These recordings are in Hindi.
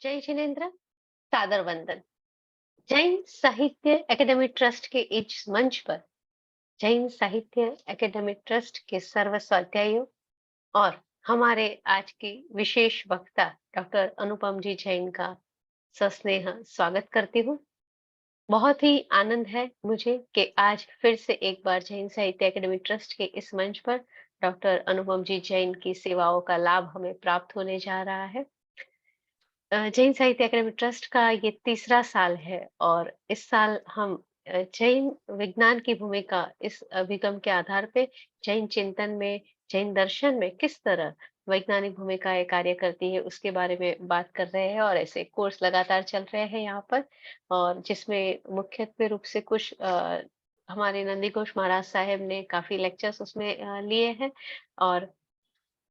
जय जिनेन्द्र। सादर वंदन। जैन साहित्य एकेडमी ट्रस्ट के इस मंच पर जैन साहित्य एकेडमी ट्रस्ट के सर्व स्वाध्यायों और हमारे आज के विशेष वक्ता डॉक्टर अनुपम जी जैन का सस्नेह स्वागत करती हूँ। बहुत ही आनंद है मुझे कि आज फिर से एक बार जैन साहित्य एकेडमी ट्रस्ट के इस मंच पर डॉक्टर अनुपम जी जैन की सेवाओं का लाभ हमें प्राप्त होने जा रहा है। जैन साहित्य अकादमी ट्रस्ट का ये तीसरा साल है और इस साल हम जैन विज्ञान की भूमिका इस अभिगम के आधार पे जैन चिंतन में, जैन दर्शन में किस तरह वैज्ञानिक भूमिकाएं कार्य करती है उसके बारे में बात कर रहे हैं और ऐसे कोर्स लगातार चल रहे हैं यहाँ पर। और जिसमें मुख्यत्वे रूप से कुछ हमारे नंदी घोष महाराज साहेब ने काफी लेक्चर्स उसमें लिए हैं और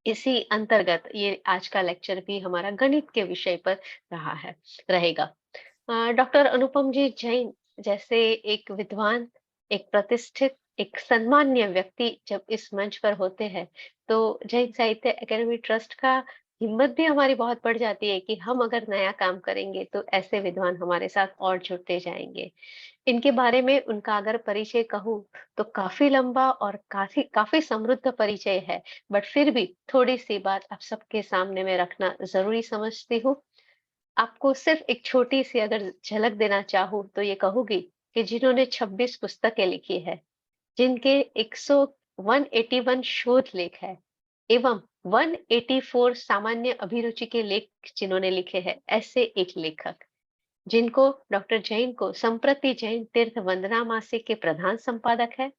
इसी अंतर्गत ये आज का लेक्चर भी हमारा गणित के विषय पर रहा है रहेगा। डॉक्टर अनुपम जी जैन जैसे एक विद्वान, एक प्रतिष्ठित, एक सम्मान्य व्यक्ति जब इस मंच पर होते हैं तो जैन साहित्य अकादमी ट्रस्ट का हिम्मत भी हमारी बहुत बढ़ जाती है कि हम अगर नया काम करेंगे तो ऐसे विद्वान हमारे साथ और जुड़ते जाएंगे। इनके बारे में उनका अगर परिचय कहूँ तो काफ़ी लंबा और काफ़ी काफ़ी समृद्ध परिचय है, बट फिर भी थोड़ी-सी बात आप सबके सामने मैं रखना ज़रूरी समझती हूँ। आपको सिर्फ़ एक छोटी-सी अगर झलक देना चाहूँ तो ये कहूँगी कि जिन्होंने 26 पुस्तकें लिखी है, जिनके 181 शोध लेख है एवं 184 सामान्य अभिरुचि के लेख जिन्होंने लिखे हैं, ऐसे एक लेखक जिनको डॉक्टर जैन को संप्रति जैन तीर्थ वंदना मासिक के प्रधान संपादक है,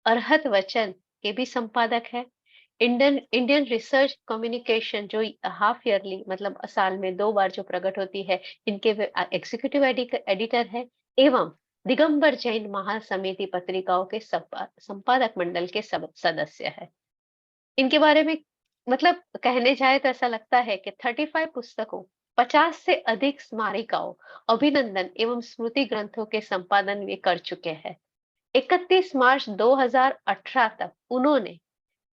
अरहत वचन के भी संपादक है, इंडियन इंडियन रिसर्च कम्युनिकेशन जो हाफ ईयरली मतलब साल में 2 बार जो प्रकट होती है, इनके वे एग्जीक्यूटिव एडिटर है एवं दिगंबर जैन महासमिति पत्रिकाओं के संपादक मंडल के सदस्य है। इनके बारे में मतलब कहने जाए तो ऐसा लगता है कि 35 पुस्तकों, 50 से अधिक स्मारिकाओं, अभिनंदन एवं स्मृति ग्रंथों के संपादन वे कर चुके हैं। 31 मार्च 2018 तक उन्होंने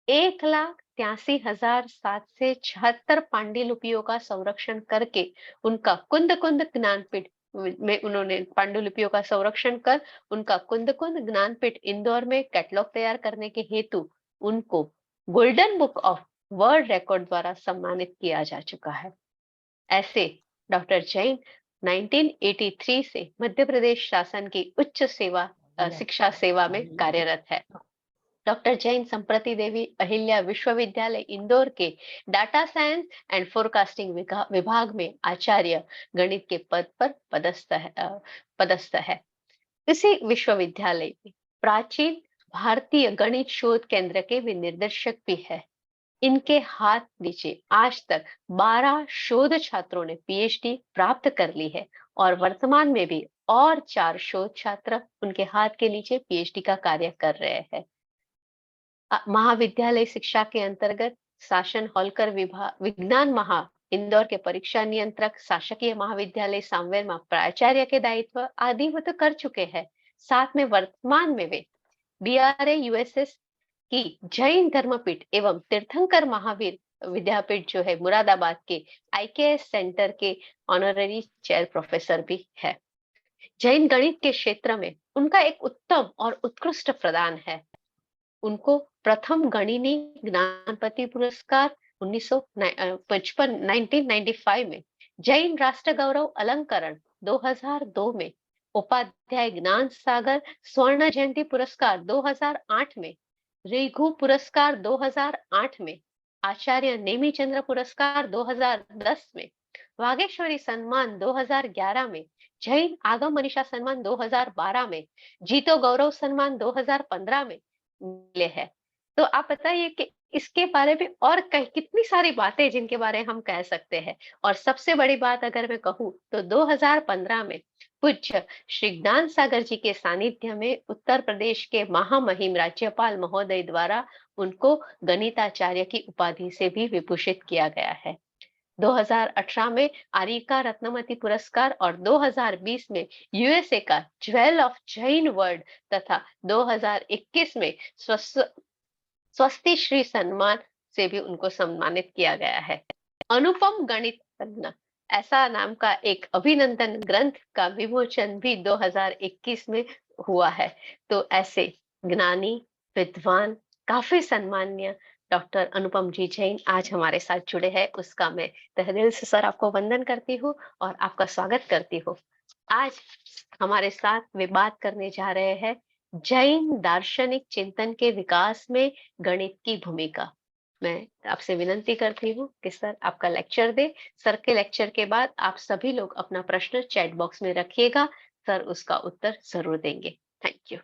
1,83,776 पांडुलिपियों का संरक्षण करके उनका कुंद कुंद ज्ञानपीठ में उन्होंने पांडुलिपियों का संरक्षण कर उनका कुंद कुंद ज्ञानपीठ इंदौर में कैटलॉग तैयार करने के हेतु उनको golden book of world record द्वारा सम्मानित किया जा चुका है। ऐसे डॉक्टर जैन 1983 से मध्य प्रदेश शासन की उच्च सेवा शिक्षा सेवा में कार्यरत है। डॉक्टर जैन संप्रति देवी अहिल्या विश्वविद्यालय इंदौर के डाटा साइंस एंड फोरकास्टिंग विभाग में आचार्य गणित के पद पर पदस्थ है। इसी विश्वविद्यालय में प्राचीन भारतीय गणित शोध केंद्र के वे निर्देशक भी है। इनके हाथ नीचे आज तक 12 शोध छात्रों ने पीएचडी प्राप्त कर ली है और वर्तमान में भी और 4 शोध छात्र उनके हाथ के नीचे पीएचडी का कार्य कर रहे हैं। महाविद्यालय शिक्षा के अंतर्गत शासन हॉलकर विभाग विज्ञान महा इंदौर के परीक्षा नियंत्रक, शासकीय महाविद्यालय सामवेर में प्राचार्य के दायित्व आदि वो तो कर चुके हैं। साथ में वर्तमान में वे बीआरए यूएसएस की जैन धर्मपीठ एवं तीर्थंकर महावीर विद्यापीठ जो है मुरादाबाद के आईकेएस सेंटर के ऑनररी चेयर प्रोफेसर भी है। जैन गणित के क्षेत्र में उनका एक उत्तम और उत्कृष्ट प्रदान है। उनको प्रथम गणिनी ज्ञानपति पुरस्कार 1955 1995 में, जैन राष्ट्र गौरव अलंकरण 2002 में, उपाध्याय ज्ञान सागर स्वर्ण जयंती पुरस्कार 2008 में, रेघु पुरस्कार 2008 में, आचार्य नेमीचंद्र पुरस्कार 2010 में, वागेश्वरी सम्मान 2011 में, जैन आगम मनीषा सम्मान 2012 में, जीतो गौरव सम्मान 2015 में मिले हैं। तो आप बताइए कि इसके बारे में और कितनी सारी बातें जिनके बारे में हम कह सकते हैं। और सबसे बड़ी बात अगर मैं कहूँ तो 2015 में पूज्य श्री ज्ञान सागर जी के सानिध्य में उत्तर प्रदेश के महामहिम राज्यपाल महोदय द्वारा उनको गणिताचार्य की उपाधि से भी विभूषित किया गया है। 2018 में आरिका रत्नमती पुरस्कार और 2020 में यूएसए का ज्वेल ऑफ जैन वर्ल्ड तथा 2021 में स्वस्ति श्री सम्मान से भी उनको सम्मानित किया गया है। अनुपम गणित रत्न ऐसा नाम का एक अभिनंदन ग्रंथ का विमोचन भी 2021 में हुआ है। तो ऐसे ज्ञानी, विद्वान, काफ़ी सम्मान्य डॉक्टर अनुपम जी जैन आज हमारे साथ जुड़े हैं, उसका मैं तहे दिल से सर आपको वंदन करती हूँ और आपका स्वागत करती हूँ। आज हमारे साथ वे बात करने जा रहे हैं जैन दार्शनिक चिंतन के विकास में गणित की भूमिका। मैं आपसे विनंती करती हूँ कि सर आपका लेक्चर दें। सर के लेक्चर के बाद आप सभी लोग अपना प्रश्न चैट बॉक्स में रखिएगा, सर उसका उत्तर जरूर देंगे। Thank you.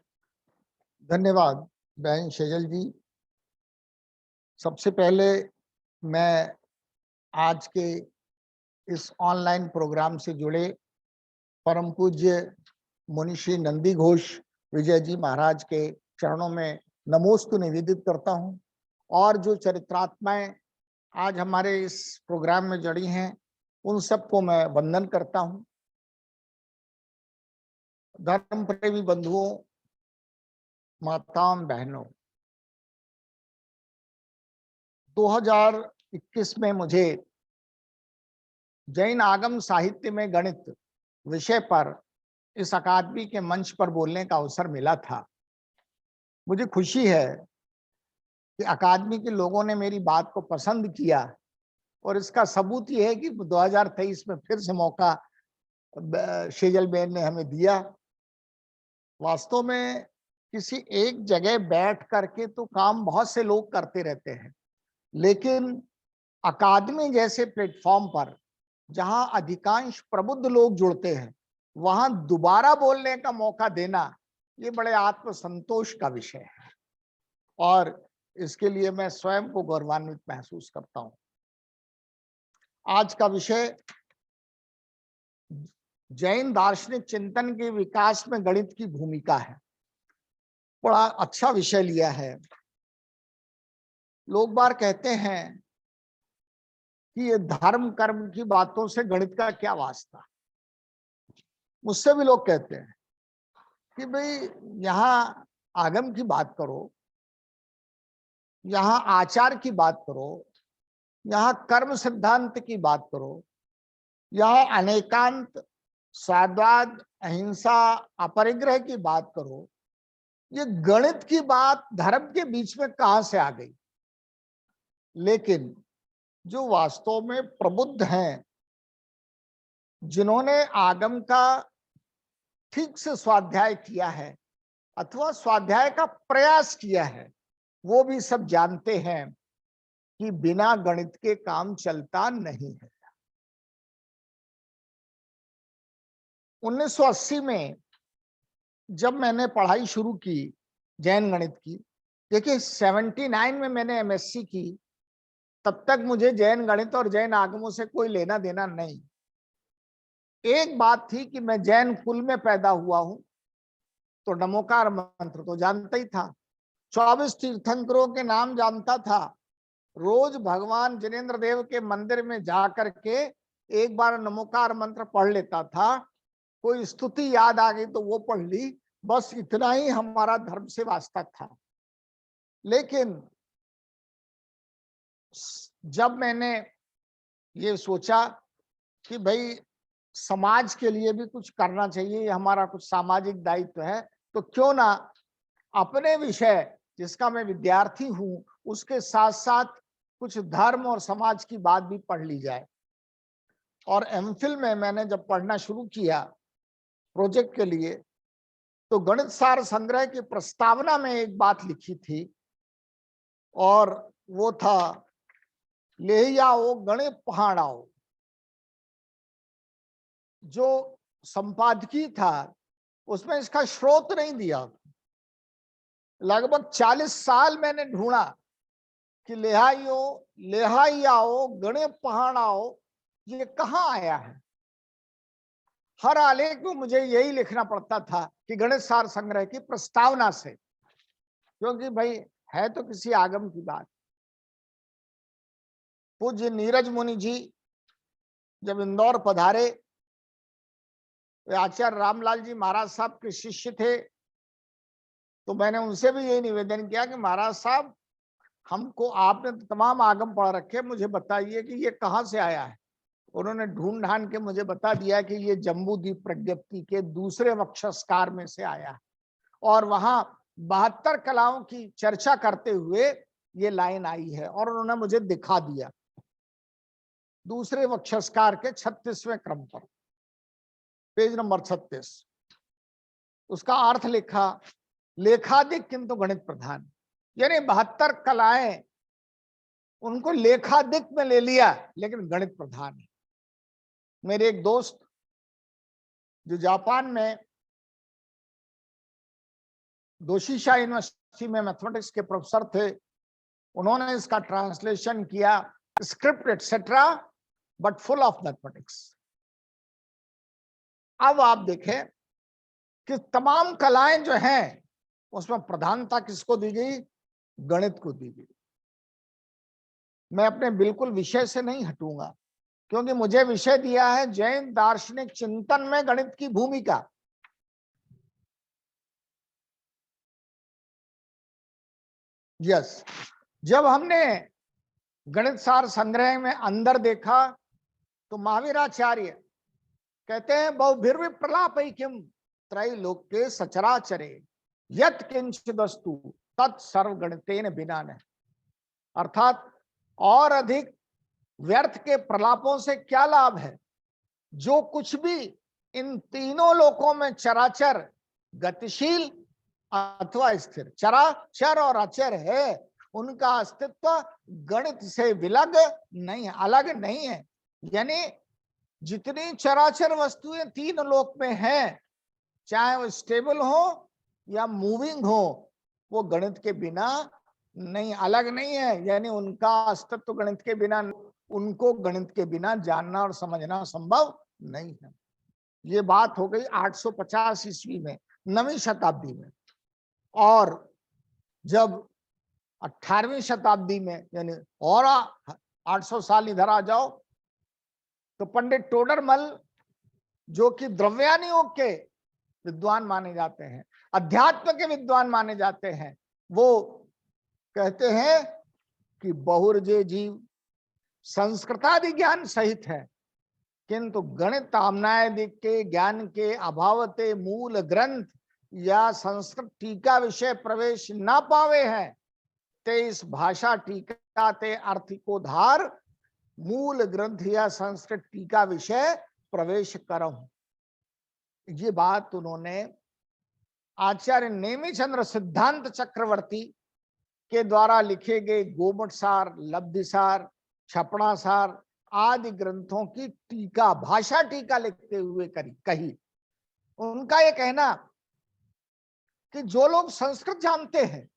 धन्यवाद बहन शेजल जी। सबसे पहले मैं आज के इस ऑनलाइन प्रोग्राम से जुड़े परम पूज्य मुनिश्री नंदी घोष विजय जी महाराज के चरणों में नमोस्तु निवेदित करता हूं, और जो चरित्रात्माएं आज हमारे इस प्रोग्राम में जड़ी हैं उन सबको मैं वंदन करता हूं। धर्म प्रेमी बंधुओं, माताओं, बहनों, 2021 में मुझे जैन आगम साहित्य में गणित विषय पर इस अकादमी के मंच पर बोलने का अवसर मिला था। मुझे खुशी है कि अकादमी के लोगों ने मेरी बात को पसंद किया, और इसका सबूत ये है कि 2023 में फिर से मौका शेजल बेन ने हमें दिया। वास्तव में किसी एक जगह बैठ करके तो काम बहुत से लोग करते रहते हैं, लेकिन अकादमी जैसे प्लेटफॉर्म पर जहां अधिकांश प्रबुद्ध लोग जुड़ते हैं, वहां दोबारा बोलने का मौका देना ये बड़े आत्मसंतोष का विषय है, और इसके लिए मैं स्वयं को गौरवान्वित महसूस करता हूं। आज का विषय जैन दार्शनिक चिंतन के विकास में गणित की भूमिका है। बड़ा अच्छा विषय लिया है। लोग बार कहते हैं कि ये धर्म कर्म की बातों से गणित का क्या वास्ता। मुझसे भी लोग कहते हैं कि भाई यहाँ आगम की बात करो, यहाँ आचार की बात करो, यहाँ कर्म सिद्धांत की बात करो, यहाँ अनेकांत, स्वाद्वाद, अहिंसा, अपरिग्रह की बात करो। ये गणित की बात धर्म के बीच में कहां से आ गई? लेकिन जो वास्तव में प्रबुद्ध हैं, जिन्होंने आगम का ठीक से स्वाध्याय किया है अथवा स्वाध्याय का प्रयास किया है, वो भी सब जानते हैं कि बिना गणित के काम चलता नहीं है। 1980 में जब मैंने पढ़ाई शुरू की जैन गणित की, देखिए 79 में मैंने एमएससी की, तब तक मुझे जैन गणित और जैन आगमों से कोई लेना देना नहीं। एक बात थी कि मैं जैन कुल में पैदा हुआ हूं, तो नमोकार मंत्र तो जानता ही था, 24 तीर्थंकरों के नाम जानता था, रोज भगवान जिनेन्द्र देव के मंदिर में जा करके एक बार नमोकार मंत्र पढ़ लेता था, कोई स्तुति याद आ गई तो वो पढ़ ली, बस इतना ही हमारा धर्म से वास्ता था। लेकिन जब मैंने ये सोचा कि भाई समाज के लिए भी कुछ करना चाहिए, ये हमारा कुछ सामाजिक दायित्व है, तो क्यों ना अपने विषय जिसका मैं विद्यार्थी हूं उसके साथ साथ कुछ धर्म और समाज की बात भी पढ़ ली जाए। और एमफिल में मैंने जब पढ़ना शुरू किया प्रोजेक्ट के लिए, तो गणित सार संग्रह की प्रस्तावना में एक बात लिखी थी, और वो था लेहियाओ गणे पहाड़ाओ। जो संपादकीय था उसमें इसका स्रोत नहीं दिया। लगभग 40 साल मैंने ढूंढा कि लेहाइयाओ गणे पहाड़ाओ ये कहाँ आया है। हर आलेख में मुझे यही लिखना पड़ता था कि गणित सार संग्रह की प्रस्तावना से, क्योंकि भाई है तो किसी आगम की बात। पूज्य नीरज मुनि जी जब इंदौर पधारे, वे आचार्य रामलाल जी महाराज साहब के शिष्य थे, तो मैंने उनसे भी यही निवेदन किया कि महाराज साहब, हमको आपने तो तमाम आगम पढ़ रखे, मुझे बताइए कि ये कहाँ से आया है। उन्होंने ढूंढ ढांड के मुझे बता दिया कि ये जम्बूद्वीप प्रज्ञप्ति के दूसरे वक्षस्कार में से आया है और वहां 72 कलाओं की चर्चा करते हुए ये लाइन आई है और उन्होंने मुझे दिखा दिया दूसरे वक्षस्कार के 36वें क्रम पर, पेज नंबर 36। उसका अर्थ लिखा, लेखाधिक किंतु गणित प्रधान, यानी 72 कलाएं उनको लेखाधिक में ले लिया लेकिन गणित प्रधान है। मेरे एक दोस्त जो जापान में दोशीशा यूनिवर्सिटी में मैथमेटिक्स के प्रोफेसर थे, उन्होंने इसका ट्रांसलेशन किया, script etcetera but full of mathematics. अब आप देखें कि तमाम कलाएं जो हैं उसमें प्रधानता किसको दी गई? गणित को दी गई। मैं अपने बिल्कुल विषय से नहीं हटूंगा क्योंकि मुझे विषय दिया है जैन दार्शनिक चिंतन में गणित की भूमिका। यस, जब हमने गणित सार संग्रह में अंदर देखा तो महावीराचार्य कहते हैं बहुभिर्वि प्रलापैक्यम त्रैलोक्ये सचराचरे यत् किंचित् वस्तु तत् सर्वगणितेन बिना न। अर्थात और अधिक व्यर्थ के प्रलापों से क्या लाभ है? जो कुछ भी इन तीनों लोकों में चराचर, गतिशील अथवा स्थिर, चराचर और अचर है, उनका अस्तित्व गणित से विलग नहीं है, अलग नहीं है। यानी जितनी चराचर वस्तुएं तीन लोक में हैं, चाहे वो स्टेबल हो या मूविंग हो, वो गणित के बिना नहीं, अलग नहीं है। यानी उनका अस्तित्व गणित के बिना, उनको गणित के बिना जानना और समझना संभव नहीं है। ये बात हो गई 850 ईस्वी में, 9वीं शताब्दी में। और जब 18वीं शताब्दी में, यानी और 800 साल इधर आ जाओ, तो पंडित टोडरमल जो कि द्रव्यान योग के विद्वान माने जाते हैं, अध्यात्म के विद्वान माने जाते हैं, वो कहते हैं कि बहुर्जे जीव संस्कृतादि ज्ञान सहित है किंतु गणित आमनादि के ज्ञान के अभावते मूल ग्रंथ या संस्कृत टीका विषय प्रवेश ना पावे हैं, ते इस भाषा टीका ते अर्थ को धार मूल ग्रंथ या संस्कृत टीका विषय प्रवेश करो। ये बात उन्होंने आचार्य नेमिचंद्र सिद्धांत चक्रवर्ती के द्वारा लिखे गए गोमट सार, लब्धि सार, छपड़ा सार आदि ग्रंथों की टीका, भाषा टीका लिखते हुए कही। उनका यह कहना कि जो लोग संस्कृत जानते हैं,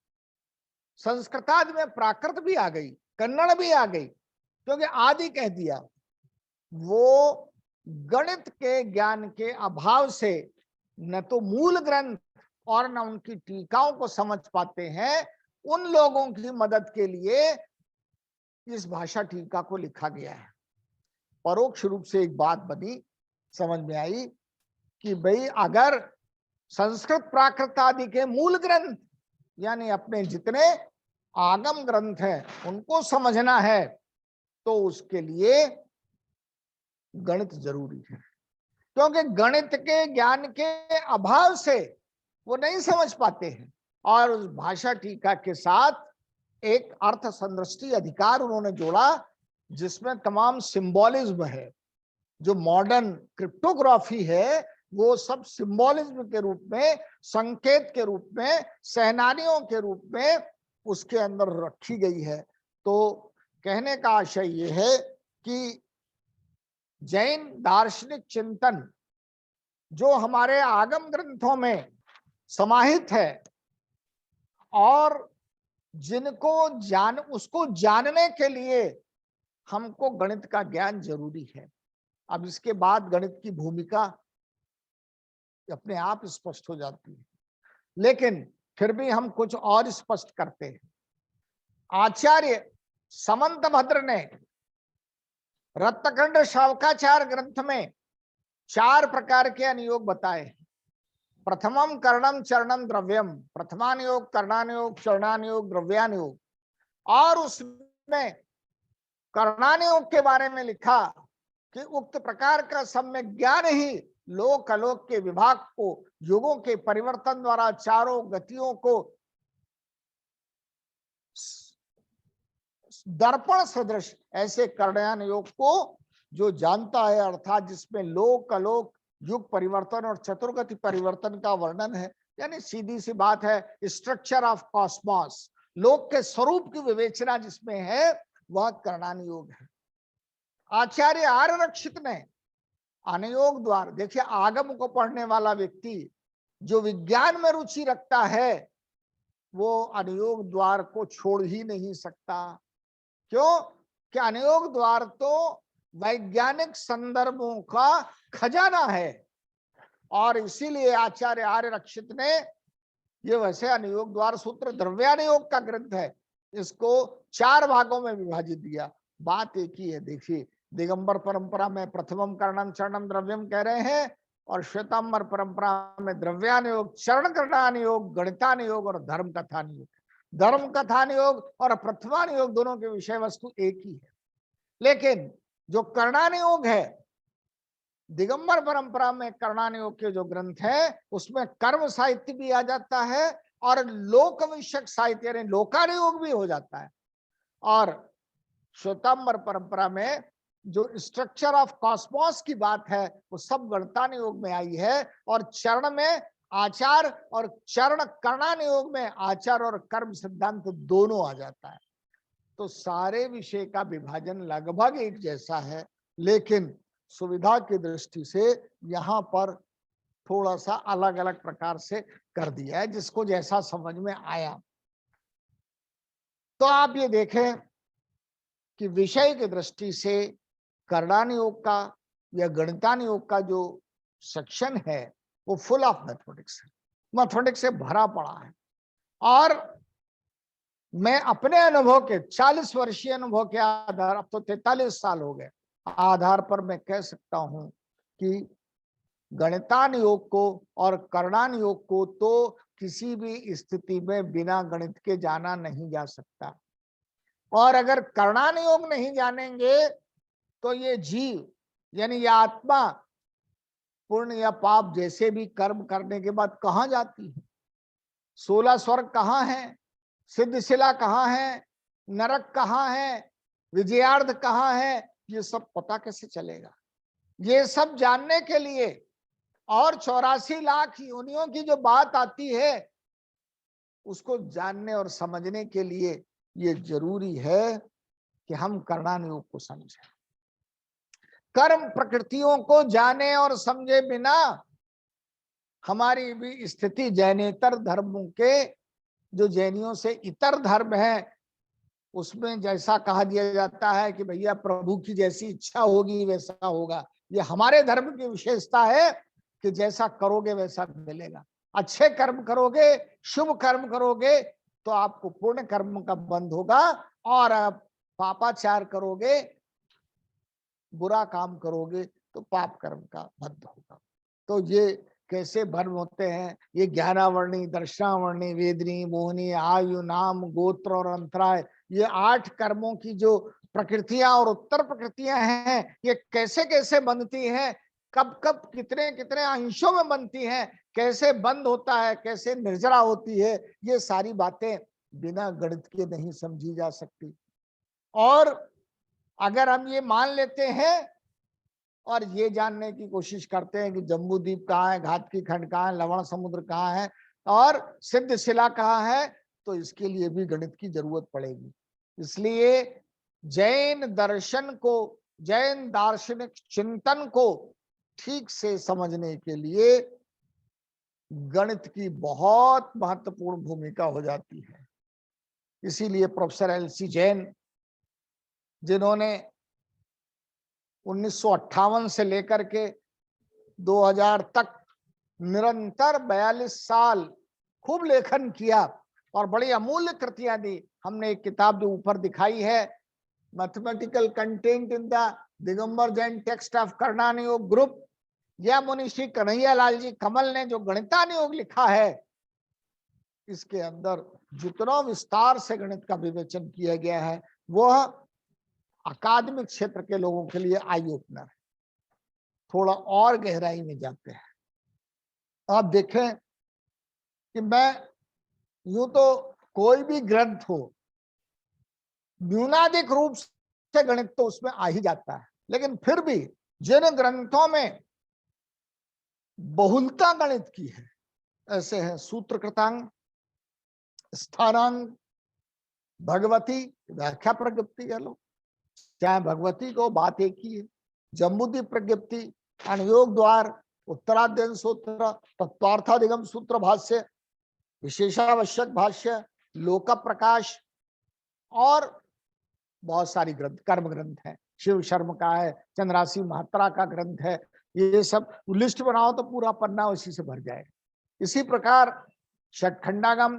संस्कृतादि में प्राकृत भी आ गई, कन्नड़ भी आ गई, क्योंकि आदि कह दिया, वो गणित के ज्ञान के अभाव से न तो मूल ग्रंथ और न उनकी टीकाओं को समझ पाते हैं। उन लोगों की मदद के लिए इस भाषा टीका को लिखा गया है। परोक्ष रूप से एक बात बनी, समझ में आई कि भाई अगर संस्कृत प्राकृत आदि के मूल ग्रंथ यानी अपने जितने आगम ग्रंथ हैं उनको समझना है तो उसके लिए गणित जरूरी है, क्योंकि गणित के ज्ञान के अभाव से वो नहीं समझ पाते हैं। और उस भाषा टीका के साथ एक अर्थ संदृष्टि अधिकार उन्होंने जोड़ा जिसमें तमाम सिंबॉलिज्म है। जो मॉडर्न क्रिप्टोग्राफी है वो सब सिंबॉलिज्म के रूप में, संकेत के रूप में, सेनानियों के रूप में उसके अंदर रखी गई है। तो कहने का आशय ये है कि जैन दार्शनिक चिंतन जो हमारे आगम ग्रंथों में समाहित है और जिनको उसको जानने के लिए हमको गणित का ज्ञान जरूरी है। अब इसके बाद गणित की भूमिका अपने आप स्पष्ट हो जाती है, लेकिन फिर भी हम कुछ और स्पष्ट करते हैं। आचार्य समंतभद्र ने रत्नखंड शावकाचार ग्रंथ में 4 प्रकार के अनुयोग बताए। प्रथमम कर्णम चरणम द्रव्यम, प्रथमानुयोग, कर्णानुयोग, चरणानुयोग, द्रव्यानुयोग। और उसमें कर्णानुयोग के बारे में लिखा कि उक्त प्रकार का सम्यक ज्ञान ही लोक अलोक के विभाग को, युगों के परिवर्तन द्वारा चारों गतियों को दर्पण सदृश ऐसे करण्यान योग को जो जानता है, अर्थात जिसमें लोक अलोक, युग परिवर्तन और चतुर्गति परिवर्तन का वर्णन है, यानी सीधी सी बात है, स्ट्रक्चर ऑफ कॉस्मॉस, लोक के स्वरूप की विवेचना जिसमें है, वह करणान योग है। आचार्य आर्यरक्षित ने अनुयोग द्वार, देखिए आगम को पढ़ने वाला व्यक्ति जो विज्ञान में रुचि रखता है, वो अनुयोग द्वार को छोड़ ही नहीं सकता। क्यों? कि अनुयोग द्वार तो वैज्ञानिक संदर्भों का खजाना है, और इसीलिए आचार्य आर्यरक्षित ने, ये वैसे अनुयोग द्वार सूत्र द्रव्यानुयोग का ग्रंथ है, इसको 4 भागों में विभाजित दिया। बात एक ही है। देखिए, दिगंबर परंपरा में प्रथमम करणम चरणम द्रव्यम कह रहे हैं, और श्वेतांबर परंपरा में द्रव्यानुयोग, चरण करणानुयोग, गणितानुयोग और धर्म कथानुयोग। धर्म कथानुयोग और प्रथमानुयोग दोनों के विषय वस्तु एक ही है, लेकिन जो करणानुयोग है, दिगंबर परंपरा में करणानुयोग के जो ग्रंथ है, उसमें कर्म साहित्य भी आ जाता है और लोक विषयक साहित्य यानी लोकानुयोग भी हो जाता है। और श्वेतांबर परंपरा में जो स्ट्रक्चर ऑफ कॉस्मॉस की बात है, वो सब गणितानुयोग में आई है, और चरण में आचार और चरण करणानुयोग में आचार और कर्म सिद्धांत दोनों आ जाता है। तो सारे विषय का विभाजन लगभग एक जैसा है, लेकिन सुविधा की दृष्टि से यहाँ पर थोड़ा सा अलग अलग प्रकार से कर दिया है, जिसको जैसा समझ में आया। तो आप ये देखें कि विषय की दृष्टि से करणानुयोग का या गणितानुयोग का जो सेक्शन है, वो फुल ऑफ मैथमेटिक्स है, मैथमेटिक्स से भरा पड़ा है। और मैं अपने अनुभव के 40 वर्षीय अनुभव के आधार, अब तो 43 साल हो गए, आधार पर मैं कह सकता हूं कि गणितानुयोग को और करणानुयोग को तो किसी भी स्थिति में बिना गणित के जाना नहीं जा सकता। और अगर करणानुयोग नहीं जानेंगे तो ये जीव यानी ये आत्मा पुण्य या पाप जैसे भी कर्म करने के बाद कहाँ जाती है, 16 स्वर्ग कहाँ है, सिद्धशिला कहाँ है, नरक कहाँ है, विजयार्ध कहाँ है, ये सब पता कैसे चलेगा? ये सब जानने के लिए और 84 लाख योनियों की जो बात आती है, उसको जानने और समझने के लिए ये जरूरी है कि हम करणानुयोग को समझें। कर्म प्रकृतियों को जाने और समझे बिना हमारी भी स्थिति जैनेतर धर्मों के, जो जैनियों से इतर धर्म है, उसमें जैसा कहा दिया जाता है कि भैया प्रभु की जैसी इच्छा होगी वैसा होगा, ये हमारे धर्म की विशेषता है कि जैसा करोगे वैसा मिलेगा। अच्छे कर्म करोगे, शुभ कर्म करोगे तो आपको पूर्ण कर्म का बंध होगा, और आप पापाचार करोगे, बुरा काम करोगे तो पाप कर्म का बंध होगा। तो ये कैसे भर्म होते हैं? ये 11 वर्णी, दर्शनावर्णी, वेदनी, मोहनी, आयु, नाम, गोत्र और अंतराय, ये 8 कर्मों की जो प्रकृतियां और उत्तर प्रकृतियां हैं, ये कैसे कैसे बनती हैं, कब कब कितने कितने अंशों में बनती हैं, कैसे बंद होता है, कैसे निर्जरा होती है, ये सारी बातें बिना गणित के नहीं समझी जा सकती। और अगर हम ये मान लेते हैं और ये जानने की कोशिश करते हैं कि जम्बू द्वीप कहाँ है, घात की खंड कहाँ है, लवण समुद्र कहाँ है और सिद्धशिला कहाँ है, तो इसके लिए भी गणित की जरूरत पड़ेगी। इसलिए जैन दर्शन को, जैन दार्शनिक चिंतन को ठीक से समझने के लिए गणित की बहुत महत्वपूर्ण भूमिका हो जाती है। इसीलिए प्रोफेसर एलसी जैन, जिन्होंने 1958 से लेकर के 2000 तक निरंतर 42 साल खूब लेखन किया और बड़ी अमूल्य कृतियां दी। हमने एक किताब जो ऊपर दिखाई है, mathematical content in the Digambar Jain text of Karananuyoga group, या मुनिश्री कन्हैया लाल जी कमल ने जो गणितानुयोग लिखा है, इसके अंदर जितना विस्तार से गणित का विवेचन किया गया है, वह अकादमिक क्षेत्र के लोगों के लिए आई ओपनर है। थोड़ा और गहराई में जाते हैं। आप देखें कि मैं यूं तो कोई भी ग्रंथ हो, न्यूनाधिक रूप से गणित तो उसमें आ ही जाता है, लेकिन फिर भी जिन ग्रंथों में बहुलता गणित की है, ऐसे हैं सूत्र कृतांग, स्थानांक, भगवती, व्याख्या प्रज्ञप्ति कह लो, चाहे भगवती को, बात एक ही है। जम्बूद्वी प्रज्ञप्ति, अनुयोग द्वार, उत्तराध्ययन सूत्र, तत्वार्थाधिगम सूत्र भाष्य, विशेषावश्यक भाष्य, लोक प्रकाश और बहुत सारी ग्रंथ, कर्म ग्रंथ है, शिव शर्म का है, चंद्रासी महात्रा का ग्रंथ है। ये सब लिस्ट बनाओ तो पूरा पन्ना उसी से भर जाएगा। इसी प्रकार षटखंडागम,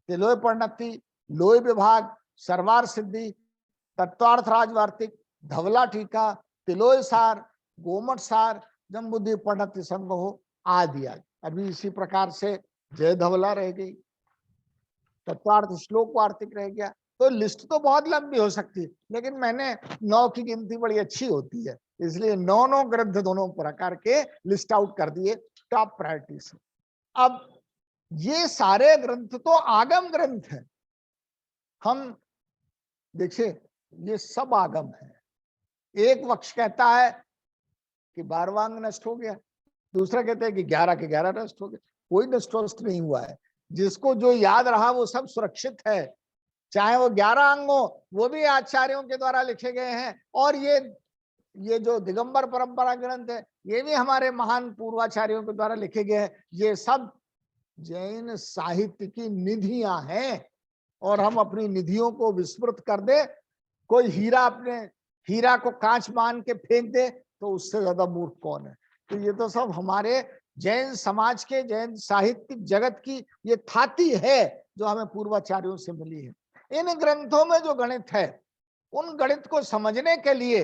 तिलोय परिणति, लोय विभाग, सर्वार सिद्धि, तत्वार्थ राजवार्तिक, धवला टीका, तिलोय सार, गोमट सार, जम्बूद्वी परिणति संग्रह आदि आदि। अभी इसी प्रकार से जय धवला रह गई, तत्वार्थ श्लोक वार्तिक रह गया। तो लिस्ट तो बहुत लंबी हो सकती है, लेकिन मैंने 9 की गिनती बड़ी अच्छी होती है, इसलिए 9 ग्रंथ दोनों प्रकार के लिस्ट आउट कर दिए टॉप प्रायोरिटी से। अब ये सारे ग्रंथ तो आगम ग्रंथ है। हम देखिए ये सब आगम है। एक पक्ष कहता है कि 12वां अंग नष्ट हो गया, दूसरा कहते हैं कि 11 के 11 नष्ट हो गए। कोई नष्ट नहीं हुआ है, जिसको जो याद रहा वो सब सुरक्षित है। चाहे वो 11 अंग हो, वो भी आचार्यों के द्वारा लिखे गए हैं, और ये जो दिगंबर परंपरा ग्रंथ है, ये भी हमारे महान पूर्वाचार्यों के द्वारा लिखे गए हैं। ये सब जैन साहित्य की निधियां हैं, और हम अपनी निधियों को विस्मृत कर दे, कोई हीरा को कांच मान के फेंक दे, तो उससे ज्यादा मूर्ख कौन है। तो ये तो सब हमारे जैन समाज के, जैन साहित्यिक जगत की ये थाती है जो हमें पूर्वाचार्यों से मिली है। इन ग्रंथों में जो गणित है, उन गणित को समझने के लिए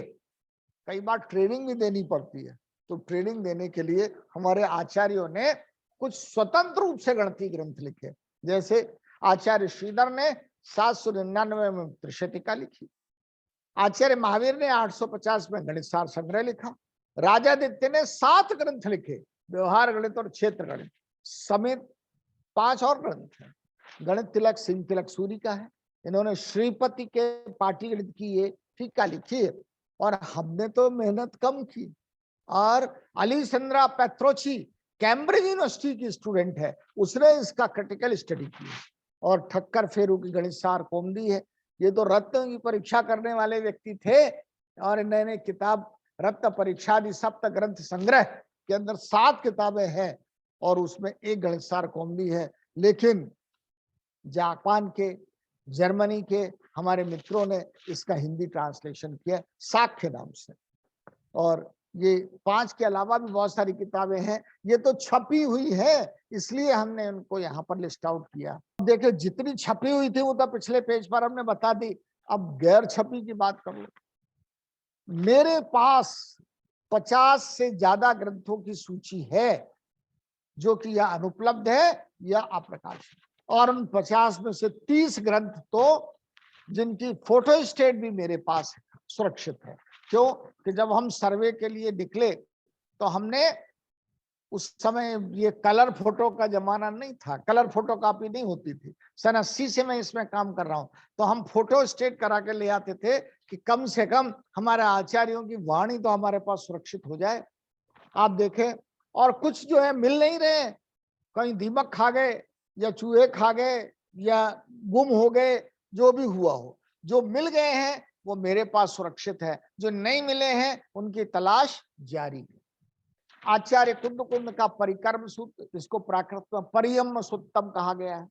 कई बार ट्रेनिंग भी देनी पड़ती है। तो ट्रेनिंग देने के लिए हमारे आचार्यों ने कुछ स्वतंत्र रूप से गणितीय ग्रंथ लिखे। जैसे आचार्य श्रीधर ने 799 में त्रिशतिका लिखी, आचार्य महावीर ने 850 में गणित सार संग्रह लिखा, राजादित्य ने 7 ग्रंथ लिखे, व्यवहार गणित और क्षेत्र गणित समेत 5 और ग्रंथ हैं। गणित तिलक सिंह तिलक सूरी का है, इन्होंने श्रीपति के पाटी गणित की ये टीका लिखी है। और हमने तो मेहनत कम की, और अलीसंद्रा पेत्रोची कैम्ब्रिज यूनिवर्सिटी की स्टूडेंट है, उसने इसका क्रिटिकल स्टडी की, और ठक्कर फेरू की गणित सार कौमुदी है। ये तो रत्न की परीक्षा करने वाले व्यक्ति थे, और इन्होंने किताब रत्न परीक्षादि सप्त ग्रंथ संग्रह के अंदर 7 किताबें हैं, और उसमें एक गणित सार कौमुदी है। लेकिन जापान के, जर्मनी के हमारे मित्रों ने इसका हिंदी ट्रांसलेशन किया साक्ष्य नाम से। और ये 5 के अलावा भी बहुत सारी किताबें हैं, ये तो छपी हुई है, इसलिए हमने उनको यहाँ पर लिस्ट आउट किया। देखिए जितनी छपी हुई थी वो तो पिछले पेज पर हमने बता दी, अब गैर छपी की बात कर लो। मेरे पास 50 से ज्यादा ग्रंथों की सूची है, जो कि या अनुपलब्ध है या अप्रकाशित, और उन 50 में से 30 ग्रंथ तो जिनकी फोटो स्टेट भी मेरे पास सुरक्षित है। क्यों कि जब हम सर्वे के लिए निकले तो हमने, उस समय ये कलर फोटो का जमाना नहीं था, कलर फोटो कॉपी नहीं होती थी, सन 80 से मैं इसमें काम कर रहा हूं, तो हम फोटो स्टेट करा के ले आते थे कि कम से कम हमारे आचार्यों की वाणी तो हमारे पास सुरक्षित हो जाए। आप देखें, और कुछ जो है मिल नहीं रहे, कहीं दीमक खा गए या चूहे खा गए या गुम हो गए, जो भी हुआ हो, जो मिल गए हैं वो मेरे पास सुरक्षित है, जो नहीं मिले हैं उनकी तलाश जारी है। आचार्य कुंद का परिक्रम सूत्र, इसको प्राकृत में परियम सूत्रम कहा गया है।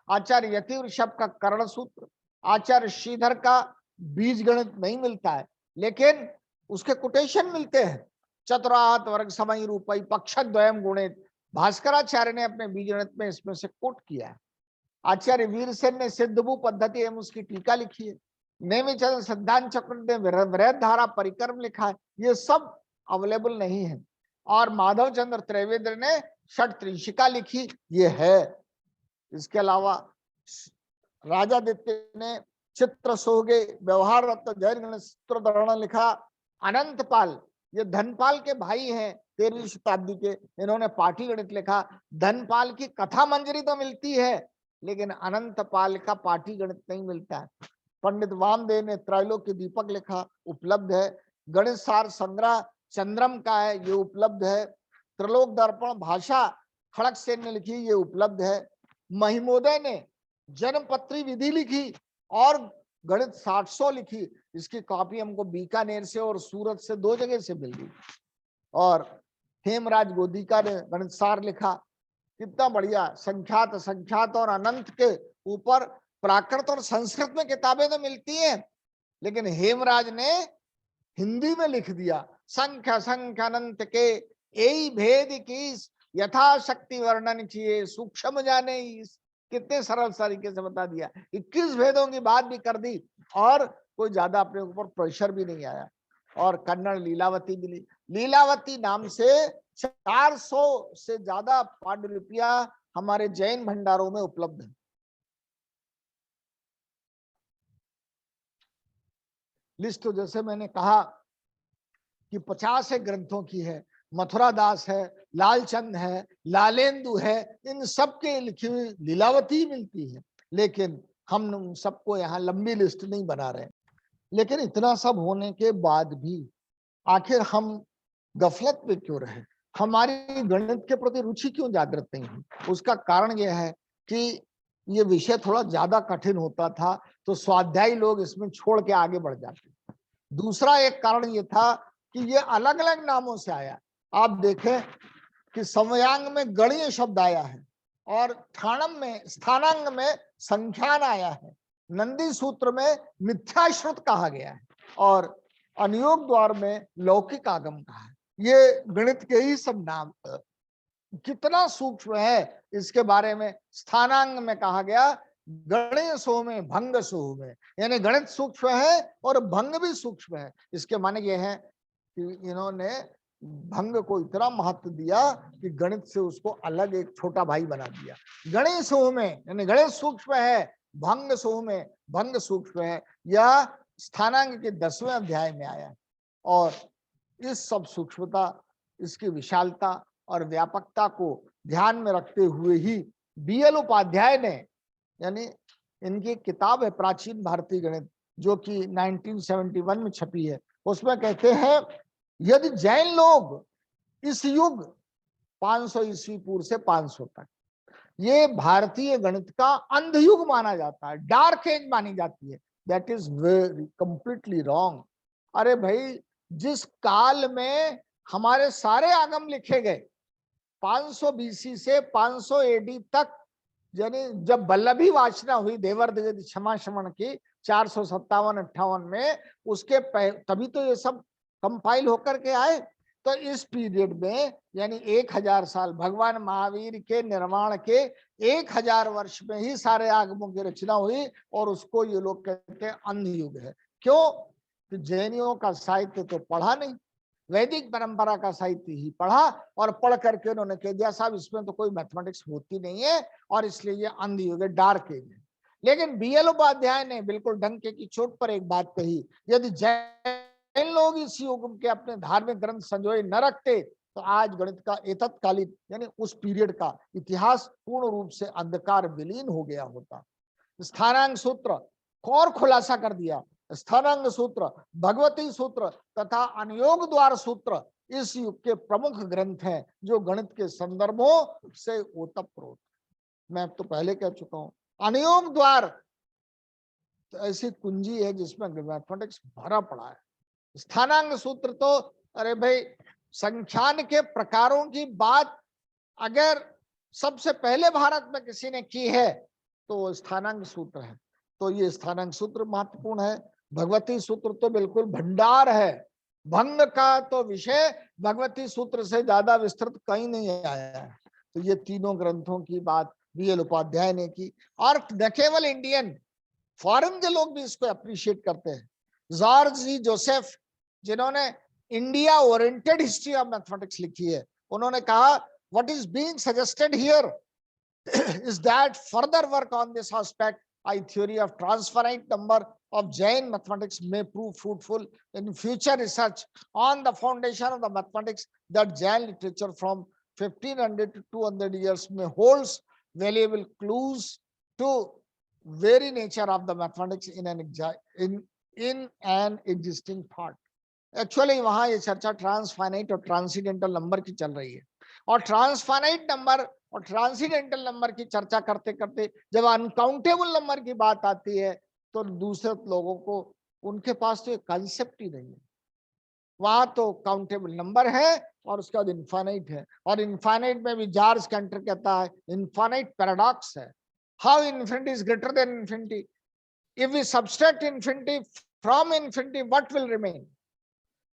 आचार्य यति ऋषभ का कर्ण सूत्र, आचार्य श्रीधर का बीज गणित नहीं मिलता है, लेकिन उसके कोटेशन मिलते हैं। चतुरात वर्ग समय रूपई पक्षद्वयम गुणित, भास्कराचार्य ने अपने बीज गणित में इसमें से कोट किया है। आचार्य वीरसेन ने सिद्धभू पद्धति एवं उसकी टीका लिखी है। नेमिचंद्र सिद्धांत चक्र ने वृहद धारा परिक्रम लिखा है। ये सब अवेलेबल नहीं है। और माधव चंद्र त्रैवेद्र ने षट त्रिशिका लिखी, ये है। इसके अलावा राजादित्य ने चित्र सोगे, व्यवहार रत्न जैन गणित सूत्र लिखा। अनंतपाल ये धनपाल के भाई हैं 13वीं शताब्दी के, इन्होंने पाटी गणित लिखा। धनपाल की कथा मंजरी तो मिलती है, लेकिन अनंतपाल का पाटी गणित नहीं मिलता है। पंडित वामदेव ने त्रैलोक्य दीपक लिखा, उपलब्ध है। गणित सार संग्रह चंद्रम का है, ये उपलब्ध है। त्रिलोक दर्पण भाषा खड़गसेन ने लिखी, ये उपलब्ध है। महिमोदय ने जन्मपत्री विधि लिखी और गणित 700 लिखी। इसकी कॉपी हमको बीकानेर से और सूरत से 2 जगह से मिल गई। और हेमराज गोदीका ने गणित सार लिखा, कितना बढ़िया। संख्यात असंख्यात और अनंत के ऊपर प्राकृत और संस्कृत में किताबें तो मिलती हैं, लेकिन हेमराज ने हिंदी में लिख दिया। संख्या संख्या अनंत के यही भेद की यथाशक्ति वर्णन किए सूक्ष्म जाने इस। कितने सरल तरीके से बता दिया। 21 भेदों की बात भी कर दी और कोई ज्यादा अपने ऊपर प्रेशर भी नहीं आया। और कन्नड़ लीलावती मिली। लीलावती नाम से 400 से ज्यादा पांडुलिपियां हमारे जैन भंडारों में उपलब्ध है। लिस्ट तो जैसे मैंने कहा कि 50 ग्रंथों की है। मथुरा दास है, लालचंद है, लालेंदु है, इन सब के लिखी हुई लीलावती मिलती है। लेकिन हम सबको यहाँ लंबी लिस्ट नहीं बना रहे। लेकिन इतना सब होने के बाद भी आखिर हम गफलत में क्यों रहे, हमारी गणित के प्रति रुचि क्यों जागृत नहीं हुई? उसका कारण यह है कि ये विषय थोड़ा ज्यादा कठिन होता था तो स्वाध्यायी लोग इसमें छोड़ के आगे बढ़ जाते। दूसरा एक कारण ये था कि ये अलग अलग नामों से आया। आप देखें कि समयांग में गणीय शब्द आया है और ठाणम में स्थानांग में संख्यान आया है। नंदी सूत्र में मिथ्याश्रुत कहा गया है और अनुयोग द्वार में लौकिक आगम कहा है। ये गणित के ही सब नाम कितना सूक्ष्म है इसके बारे में स्थानांग में कहा गया गणेश सो में भंग सो में, यानी गणित सूक्ष्म है और भंग भी सूक्ष्म है। इसके माने ये है कि इन्होंने भंग को इतना महत्व दिया कि गणित से उसको अलग एक छोटा भाई बना दिया। गणेश सो में यानी गणित सूक्ष्म है, भंग सो में भंग सूक्ष्म है। यह स्थानांग के 10वें अध्याय में आया है। और इस सब सूक्ष्मता, इसकी विशालता और व्यापकता को ध्यान में रखते हुए ही BL उपाध्याय ने, यानी इनकी किताब है प्राचीन भारतीय गणित जो कि 1971 में छपी है, उसमें कहते हैं यदि जैन लोग इस युग 500 ईस्वी पूर्व से 500 तक ये भारतीय गणित का अंधयुग माना जाता है, डार्क एज मानी जाती है, that is very completely wrong. अरे भाई, जिस काल में हमारे सारे आगम लिखे गए 500 BC से 500 AD तक, यानी जब वल्लभी वाचना हुई देवर क्षमा श्रवण की 457-58 में, उसके तभी तो ये सब कंपाइल होकर के आए। तो इस पीरियड में यानी 1000 साल, भगवान महावीर के निर्माण के 1000 वर्ष में ही सारे आगमों की रचना हुई और उसको ये लोग कहते हैं अंधयुग है। क्यों? तो जैनियों का साहित्य तो पढ़ा नहीं, वैदिक परंपरा का साहित्य ही पढ़ा और पढ़ करके उन्होंने कह दिया साहब इसमें तो कोई मैथमेटिक्स होती नहीं है और इसलिए ये अंधयुग है, डार्क एज है। लेकिन BL उपाध्याय ने बिल्कुल डंके की चोट पर एक बात कही, यदि जैन लोग इस युग के अपने धार्मिक ग्रंथ संजोए न रखते तो आज गणित का एतत्कालीन यानी उस पीरियड का इतिहास पूर्ण रूप से अंधकार विलीन हो गया होता। स्थानांक सूत्र और खुलासा कर दिया। स्थानांग सूत्र, भगवती सूत्र तथा अनुयोग द्वार सूत्र इस युग के प्रमुख ग्रंथ हैं जो गणित के संदर्भों से ओतप्रोत। मैं तो पहले कह चुका हूं, अनुयोग द्वार तो ऐसी कुंजी है जिसमें मैथमेटिक्स भरा पड़ा है। स्थानांग सूत्र तो अरे भाई, संख्यान के प्रकारों की बात अगर सबसे पहले भारत में किसी ने की है तो स्थानांग सूत्र है। तो ये स्थानांग सूत्र महत्वपूर्ण है। भगवती सूत्र तो बिल्कुल भंडार है। भंग का तो विषय भगवती सूत्र से ज्यादा विस्तृत कहीं नहीं आया है। तो ये तीनों ग्रंथों की बात BL उपाध्याय ने की और न केवल इंडियन, फॉरेन के लोग भी इसको अप्रिशिएट करते हैं। जॉर्ज जी जोसेफ जिन्होंने India oriented history of mathematics लिखी है, उन्होंने कहा what is being suggested here is that further work on this aspect, i theory of transfinite number of Jain mathematics may prove fruitful in future research on the foundation of the mathematics that Jain literature from 1500 to 200 years may holds valuable clues to very nature of the mathematics in an existing thought. Actually वहां ये चर्चा ट्रांसफाइनाइट और ट्रांसीडेंटल नंबर की चल रही है, और ट्रांसफाइनाइट नंबर और ट्रांसीडेंटल नंबर की चर्चा करते करते जब अनकाउंटेबल नंबर की बात आती है तो दूसरे लोगों को, उनके पास तो एक कंसेप्ट ही नहीं है। वहां तो काउंटेबल नंबर है और उसके बाद इनफाइनाइट है, और इनफाइनाइट में भी जार्ज कैंटर कहता है इनफाइनाइट पैराडॉक्स है। How infinity is greater than infinity, if we subtract infinity from infinity what will remain.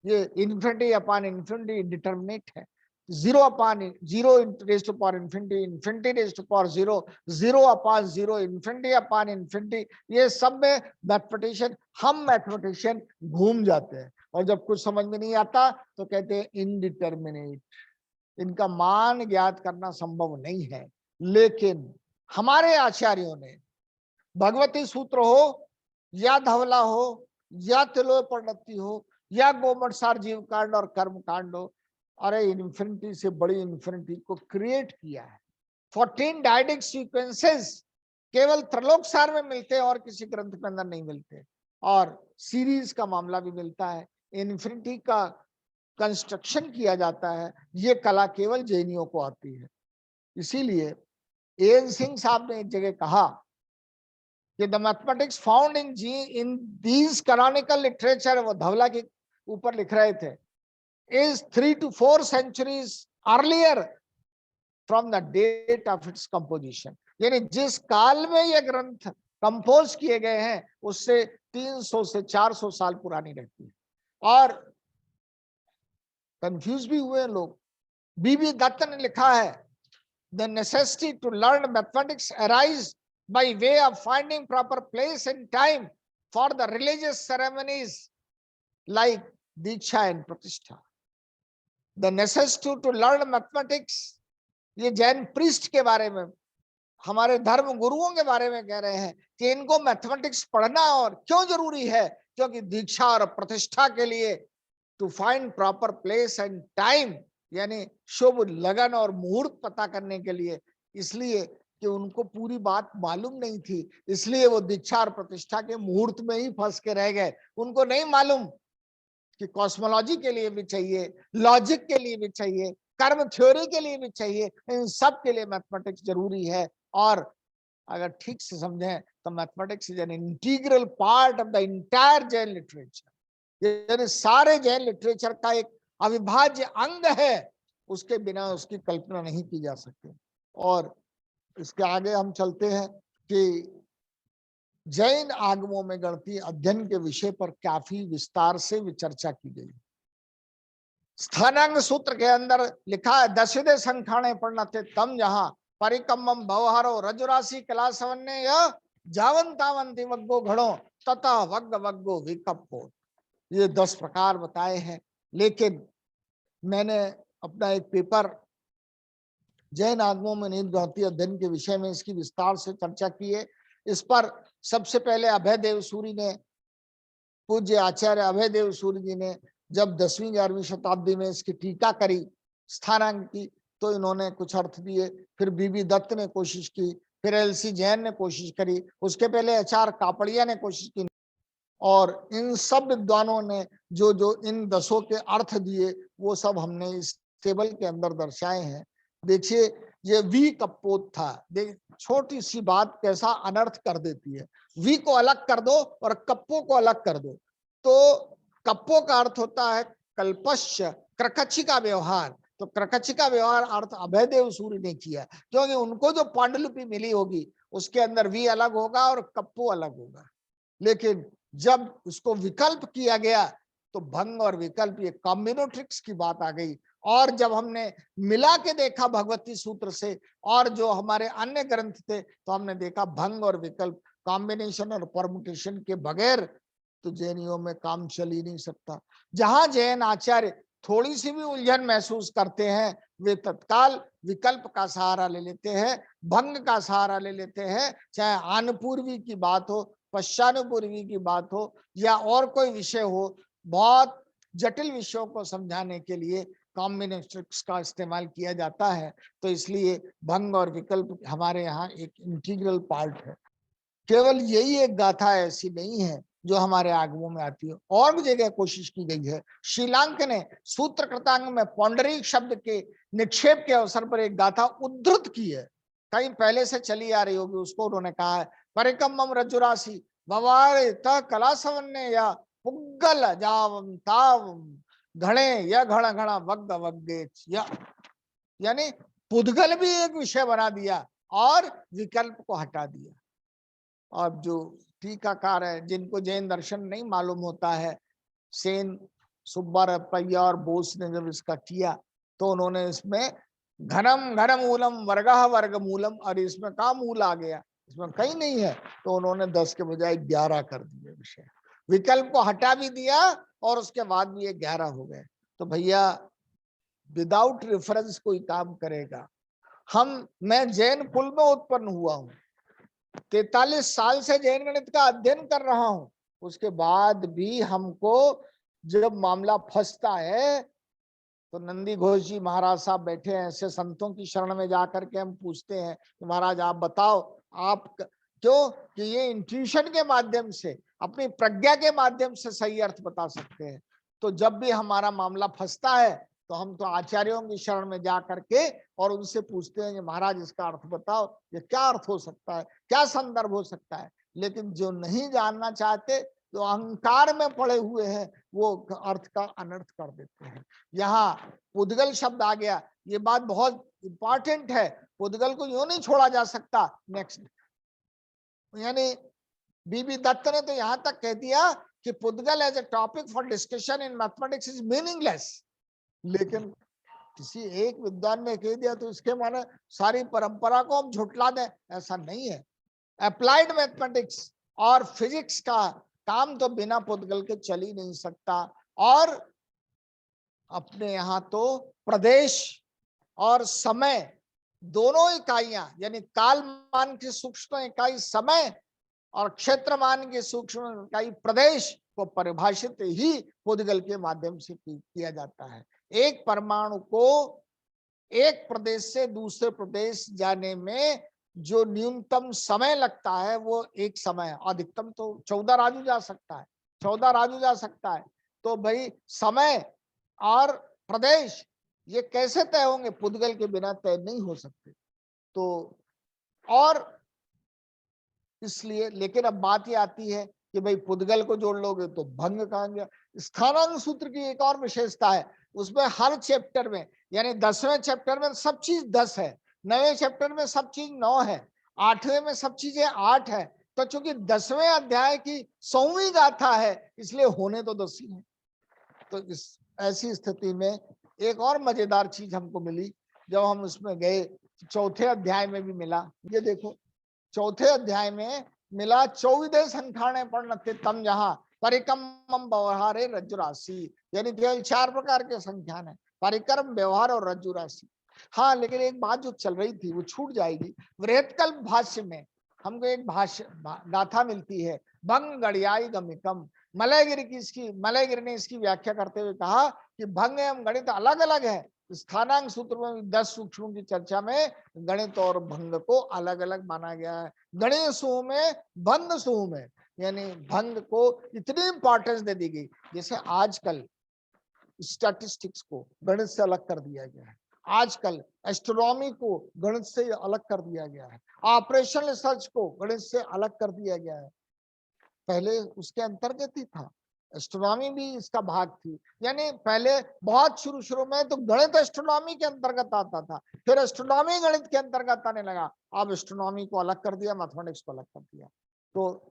ये इन्फिनिटी अपॉन इन्फिनिटी इंडिटरमिनेट है, 0 upon 0 raised to power infinity, infinity raised to power 0, 0 upon 0, infinity upon infinity, ये सब में मैथमेटिशियन, हम मैथमेटिशियन घूम जाते हैं, और जब कुछ समझ में नहीं आता तो कहते हैं इनडिटरमिनेट, इनका मान ज्ञात करना संभव नहीं है। लेकिन हमारे आचार्यों ने भगवती सूत्र हो या धवला हो या तिलोय परिणति हो या गोमटसार जीव कांड और कर्म कांड हो, अरे इन्फिनिटी से बड़ी इन्फिनिटी को क्रिएट किया है। 14 डायडिक सीक्वेंसेस केवल त्रलोक सार में मिलते हैं और किसी ग्रंथ के अंदर नहीं मिलते, और सीरीज का मामला भी मिलता है, इन्फिनिटी का कंस्ट्रक्शन किया जाता है, ये कला केवल जैनियों को आती है। इसीलिए एन सिंह साहब ने एक जगह कहा कि the mathematics found in these canonical literature, वो धवला के ऊपर लिख रहे थे, is 3 to 4 centuries earlier from the date of its composition, यानी जिस काल में ये ग्रंथ कंपोज किए गए हैं उससे 300 से 400 साल पुरानी रहती है। और कंफ्यूज भी हुए लोग। बीबी दत्त ने लिखा है, the necessity to learn mathematics arise by way of finding proper place and time for the religious ceremonies like Diksha and Pratishtha. The necessity to learn mathematics, ये जैन प्रीस्ट के बारे में, हमारे धर्म गुरुओं के बारे में कह रहे हैं कि इनको मैथमेटिक्स पढ़ना और क्यों जरूरी है, क्योंकि दीक्षा और प्रतिष्ठा के लिए to find proper place and time, यानी शुभ लगन और मुहूर्त पता करने के लिए, इसलिए कि उनको पूरी बात मालूम नहीं थी, इसलिए वो दीक्षा और प्रतिष्ठा के मुहूर्त में ही फंस के रह गए। उनको नहीं मालूम कि कॉस्मोलॉजी के लिए भी चाहिए, लॉजिक के लिए भी चाहिए, कर्म थ्योरी के लिए भी चाहिए, इन सब के लिए मैथमेटिक्स जरूरी है। और अगर ठीक से समझें तो mathematics is an integral part of the entire Jain literature, यानी सारे जैन लिटरेचर का एक अविभाज्य अंग है, उसके बिना उसकी कल्पना नहीं की जा सकती। और इसके आगे हम चलते हैं कि जैन आगमों में गणितीय अध्ययन के विषय पर काफी विस्तार से चर्चा की गई। स्थानांग सूत्र के अंदर लिखा है, दशविधे संखाणे पढ़ते तम जहां परिकम्मम भवहारो रजुराशि कलासवन्य जावंतावंती वग्गो घड़ो तथा वग्ग वग्गो विकप्पो, ये 10 प्रकार बताए हैं। लेकिन मैंने अपना एक पेपर जैन आगमों में निहित गणितीय अध्ययन के विषय में इसकी विस्तार से चर्चा की है। इस पर सबसे पहले अभयदेव सूरी ने, पूज्य आचार्य अभयदेव सूरी जी ने जब 10वीं 11वीं शताब्दी में इसकी टीका करी स्थानांक की, तो इन्होंने कुछ अर्थ दिए। फिर बीबी दत्त ने कोशिश की, फिर एलसी जैन ने कोशिश करी, उसके पहले एचआर कापड़िया ने कोशिश की, और इन सब विद्वानों ने जो जो इन 10 के अर्थ दिए वो सब हमने इस टेबल के अंदर दर्शाए हैं। देखिए ये वी कप्पोत था, देख छोटी सी बात कैसा अनर्थ कर देती है। वी को अलग कर दो और कप्पो को अलग कर दो, तो कप्पो का अर्थ होता है कल्पश्य क्रकची का व्यवहार, तो क्रकची का व्यवहार अर्थ अभयदेव सूरी ने किया, क्योंकि उनको जो पांडुलिपि मिली होगी उसके अंदर वी अलग होगा और कप्पो अलग होगा। लेकिन जब उसको विकल्प किया गया तो भंग और विकल्प, ये कॉम्बिनेट्रिक्स की बात आ गई। और जब हमने मिला के देखा भगवती सूत्र से और जो हमारे अन्य ग्रंथ थे, तो हमने देखा भंग और विकल्प, कॉम्बिनेशन और परमुटेशन के बगैर तो जैनियों में काम चल ही नहीं सकता। जहां जैन आचार्य थोड़ी सी भी उलझन महसूस करते हैं, वे तत्काल विकल्प का सहारा ले लेते हैं, भंग का सहारा ले लेते हैं। चाहे आनपूर्वी की बात हो, पश्चानुपूर्वी की बात हो या और कोई विषय हो, बहुत जटिल विषयों को समझाने के लिए कॉम्बिनेट्रिक्स का इस्तेमाल किया जाता है। तो इसलिए भंग और विकल्प हमारे यहाँ एक इंटीग्रल पार्ट है। केवल यही एक गाथा ऐसी नहीं है जो हमारे आगमों में आती है, और भी जगह कोशिश की गई है। श्रीलांक ने सूत्र कृतांग में पौंडरीक शब्द के निक्षेप के अवसर पर एक गाथा उद्धृत की है, कहीं पहले से चली आ रही होगी। उसको उन्होंने कहा है, परिकम्मम रज्जुराशि ववारे त कला सवन्ने या पुग्गल जावम तावम घणे या घण घणा वग्ग वग्गे यानी पुद्गल भी एक विषय बना दिया और विकल्प को हटा दिया। अब जो टीकाकार है, जिनको जैन दर्शन नहीं मालूम होता है, सेन, सुब्बारप्पय्या और बोस ने जब इसका किया तो उन्होंने इसमें घनम घन मूलम वर्गः वर्ग मूलम, और इसमें का मूल आ गया, इसमें कहीं नहीं है, तो उन्होंने 10 के बजाय 11 कर दिए विषय। विकल्प को हटा भी दिया और उसके बाद भी ये 11 हो गए। तो भैया विदाउट रेफरेंस कोई काम करेगा? मैं जैन कुल में उत्पन्न हुआ हूं, 43 साल से जैन गणित का अध्ययन कर रहा हूं, उसके बाद भी हमको जब मामला फंसता है तो नंदी घोष जी महाराज साहब बैठे हैं, ऐसे संतों की शरण में जाकर के हम पूछते हैं कि महाराज आप बताओ, आप क्यों कि ये इंट्यूशन के माध्यम से, अपनी प्रज्ञा के माध्यम से सही अर्थ बता सकते हैं। तो जब भी हमारा मामला फंसता है तो हम तो आचार्यों की शरण में जा करके और उनसे पूछते हैं कि महाराज इसका अर्थ बताओ, ये क्या अर्थ हो सकता है, क्या संदर्भ हो सकता है। लेकिन जो नहीं जानना चाहते, जो अहंकार में पड़े हुए हैं, वो अर्थ का अनर्थ कर देते हैं। यहाँ पुद्गल शब्द आ गया, ये बात बहुत इंपॉर्टेंट है। पुद्गल को यूं नहीं छोड़ा जा सकता। नेक्स्ट, यानी बीबी दत्त ने तो यहां तक कह दिया कि pudgala as a topic for discussion in mathematics is meaningless. लेकिन किसी एक विद्वान ने कह दिया तो इसके माने सारी परंपरा को हम झुटला दें, ऐसा नहीं है। अप्लाइड मैथमेटिक्स और फिजिक्स का काम तो बिना पुद्गल के चल ही नहीं सकता। और अपने यहाँ तो प्रदेश और समय दोनों इकाइयां, यानी कालमान की सूक्ष्म इकाई समय और क्षेत्रमान की सूक्ष्म इकाई प्रदेश को परिभाषित ही पुद्गल के माध्यम से किया जाता है। एक परमाणु को एक प्रदेश से दूसरे प्रदेश जाने में जो न्यूनतम समय लगता है वो एक समय, अधिकतम तो 14 राजू जा सकता है, 14 राजू जा सकता है। तो भाई समय और प्रदेश ये कैसे तय होंगे? पुद्गल के बिना तय नहीं हो सकते। तो और इसलिए, लेकिन अब बात ये आती है कि भाई पुद्गल को जोड़ लोगे तो भंग कहा गया। स्थानांक सूत्र की एक और विशेषता है, उसमें हर चैप्टर में, यानी 10वें चैप्टर में सब चीज 10 है, 9वें चैप्टर में सब चीज 9 है, 8वें में सब चीजें 8 है। तो चूंकि 10वें अध्याय की 100वीं गाथा है, इसलिए होने तो 10 ही है। तो इस ऐसी स्थिति में एक और मजेदार चीज हमको मिली जब हम उसमें गए, चौथे अध्याय में भी मिला। ये देखो, चौथे अध्याय में मिला 24 संख्याने पढ़ते तम, जहां परिक्रम व्यवहारे रज्जु राशि, यानी केवल 4 प्रकार के संख्यान है, परिक्रम, व्यवहार और रज्जु राशि। हाँ, लेकिन एक बात जो चल रही थी वो छूट जाएगी। वृहत्कल्प भाष्य में हमको एक भाष्य गाथा मिलती है, भंग गणियाई गमिकम। मलयगिरी ने इसकी व्याख्या करते हुए कहा कि भंग एवं गणित अलग अलग है। स्थानांक सूत्र में 10 सूक्ष्मों की चर्चा में गणित और भंग को अलग अलग माना गया है। गणित समूह में, भंग समूह में, यानी भंग को इतनी इंपॉर्टेंस दे दी गई। जैसे आजकल स्टैटिस्टिक्स को गणित से अलग कर दिया गया है, आजकल एस्ट्रोनॉमी को गणित से अलग कर दिया गया है, ऑपरेशनल रिसर्च को गणित से अलग कर दिया गया है। पहले उसके अंतर्गत ही था, एस्ट्रोनॉमी भी इसका भाग थी। यानी पहले बहुत शुरू में तो गणित एस्ट्रोनॉमी के अंतर्गत आता था, फिर एस्ट्रोनॉमी गणित के अंतर्गत आने लगा, अब एस्ट्रोनॉमी को अलग कर दिया, मैथमेटिक्स को अलग कर दिया। तो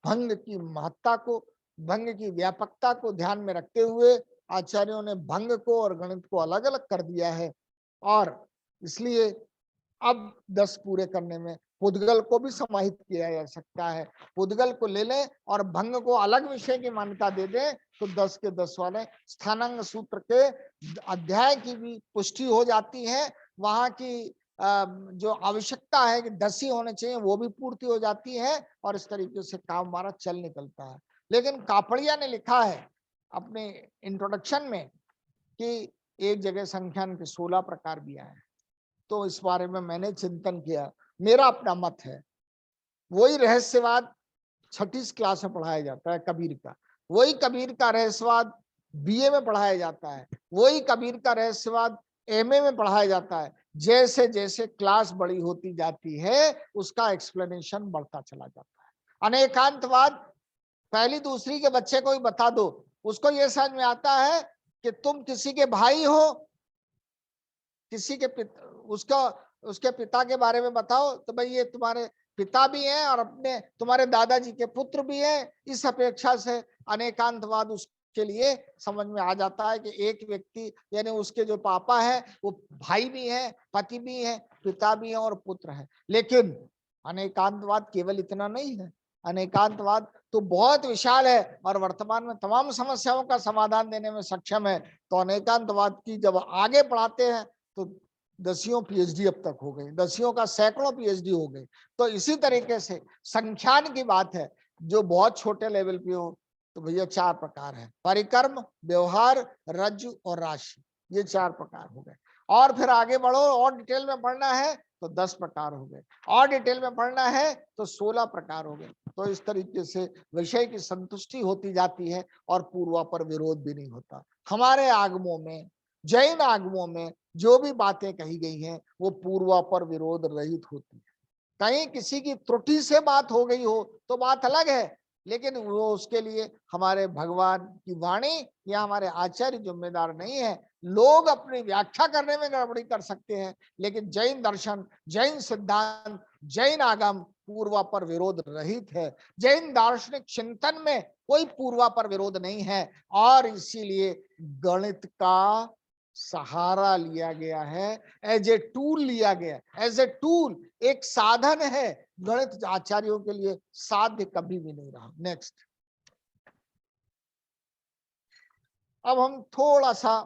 भंग की महत्ता को, भंग की व्यापकता को ध्यान में रखते हुए आचार्यों ने भंग को और गणित को अलग अलग कर दिया है। और इसलिए अब 10 पूरे करने में पुद्गल को भी समाहित किया जा सकता है। पुद्गल को ले लें और भंग को अलग विषय की मान्यता दे दें तो 10 के 10 वाले स्थानांक सूत्र के अध्याय की भी पुष्टि हो जाती है, वहां की जो आवश्यकता है कि 10 ही होने चाहिए वो भी पूर्ति हो जाती है और इस तरीके से काम हमारा चल निकलता है। लेकिन कापड़िया ने लिखा है अपने इंट्रोडक्शन में कि एक जगह संख्यान के 16 प्रकार भी आए हैं। तो इस बारे में मैंने चिंतन किया, मेरा अपना मत है। वही रहस्यवाद 6ठी क्लास में पढ़ाया जाता है कबीर का, वही कबीर का रहस्यवाद बीए में पढ़ाया जाता है, वही कबीर का रहस्यवाद एमए में पढ़ाया जाता है। जैसे जैसे क्लास बड़ी होती जाती है उसका एक्सप्लेनेशन बढ़ता चला जाता है। अनेकांतवाद पहली दूसरी के बच्चे को ही बता दो, उसको यह समझ में आता है कि तुम किसी के भाई हो, किसी के उसके पिता के बारे में बताओ तो भाई ये तुम्हारे पिता भी हैं और अपने तुम्हारे दादाजी के पुत्र भी हैं। इस अपेक्षा से अनेकांतवाद उसके लिए समझ में आ जाता है कि एक व्यक्ति यानी उसके जो पापा है वो भाई भी है, पति भी है, पिता भी है और पुत्र है। लेकिन अनेकांतवाद केवल इतना नहीं है, अनेकांतवाद तो बहुत विशाल है और वर्तमान में तमाम समस्याओं का समाधान देने में सक्षम है। तो अनेकांतवाद की जब आगे पढ़ाते हैं तो 10 पीएचडी अब तक हो गई, 10 का सैकड़ों पीएचडी हो गई। तो इसी तरीके से संख्यान की बात है जो बहुत छोटे लेवल पे हो तो भैया 4 प्रकार है, परिक्रम, व्यवहार, रज्जु और राशि, ये 4 प्रकार हो गए। और फिर आगे बढ़ो और डिटेल में पढ़ना है तो 10 प्रकार हो गए, और डिटेल में पढ़ना है तो 16 प्रकार हो गए। तो इस तरीके से विषय की संतुष्टि होती जाती है और पूर्वापर विरोध भी नहीं होता। हमारे आगमों में, जैन आगमों में जो भी बातें कही गई हैं वो पूर्वापर विरोध रहित होती है। कहीं किसी की त्रुटि से बात हो गई हो तो बात अलग है, लेकिन वो उसके लिए हमारे भगवान की वाणी या हमारे आचार्य जिम्मेदार नहीं है। लोग अपनी व्याख्या करने में गड़बड़ी कर सकते हैं, लेकिन जैन दर्शन, जैन सिद्धांत, जैन आगम पूर्वापर विरोध रहित है। जैन दार्शनिक चिंतन में कोई पूर्वापर विरोध नहीं है और इसीलिए गणित का सहारा लिया गया है, एज ए टूल लिया गया, एज ए टूल, एक साधन है। गणित आचार्यों के लिए साध्य कभी भी नहीं रहा। नेक्स्ट, अब हम थोड़ा सा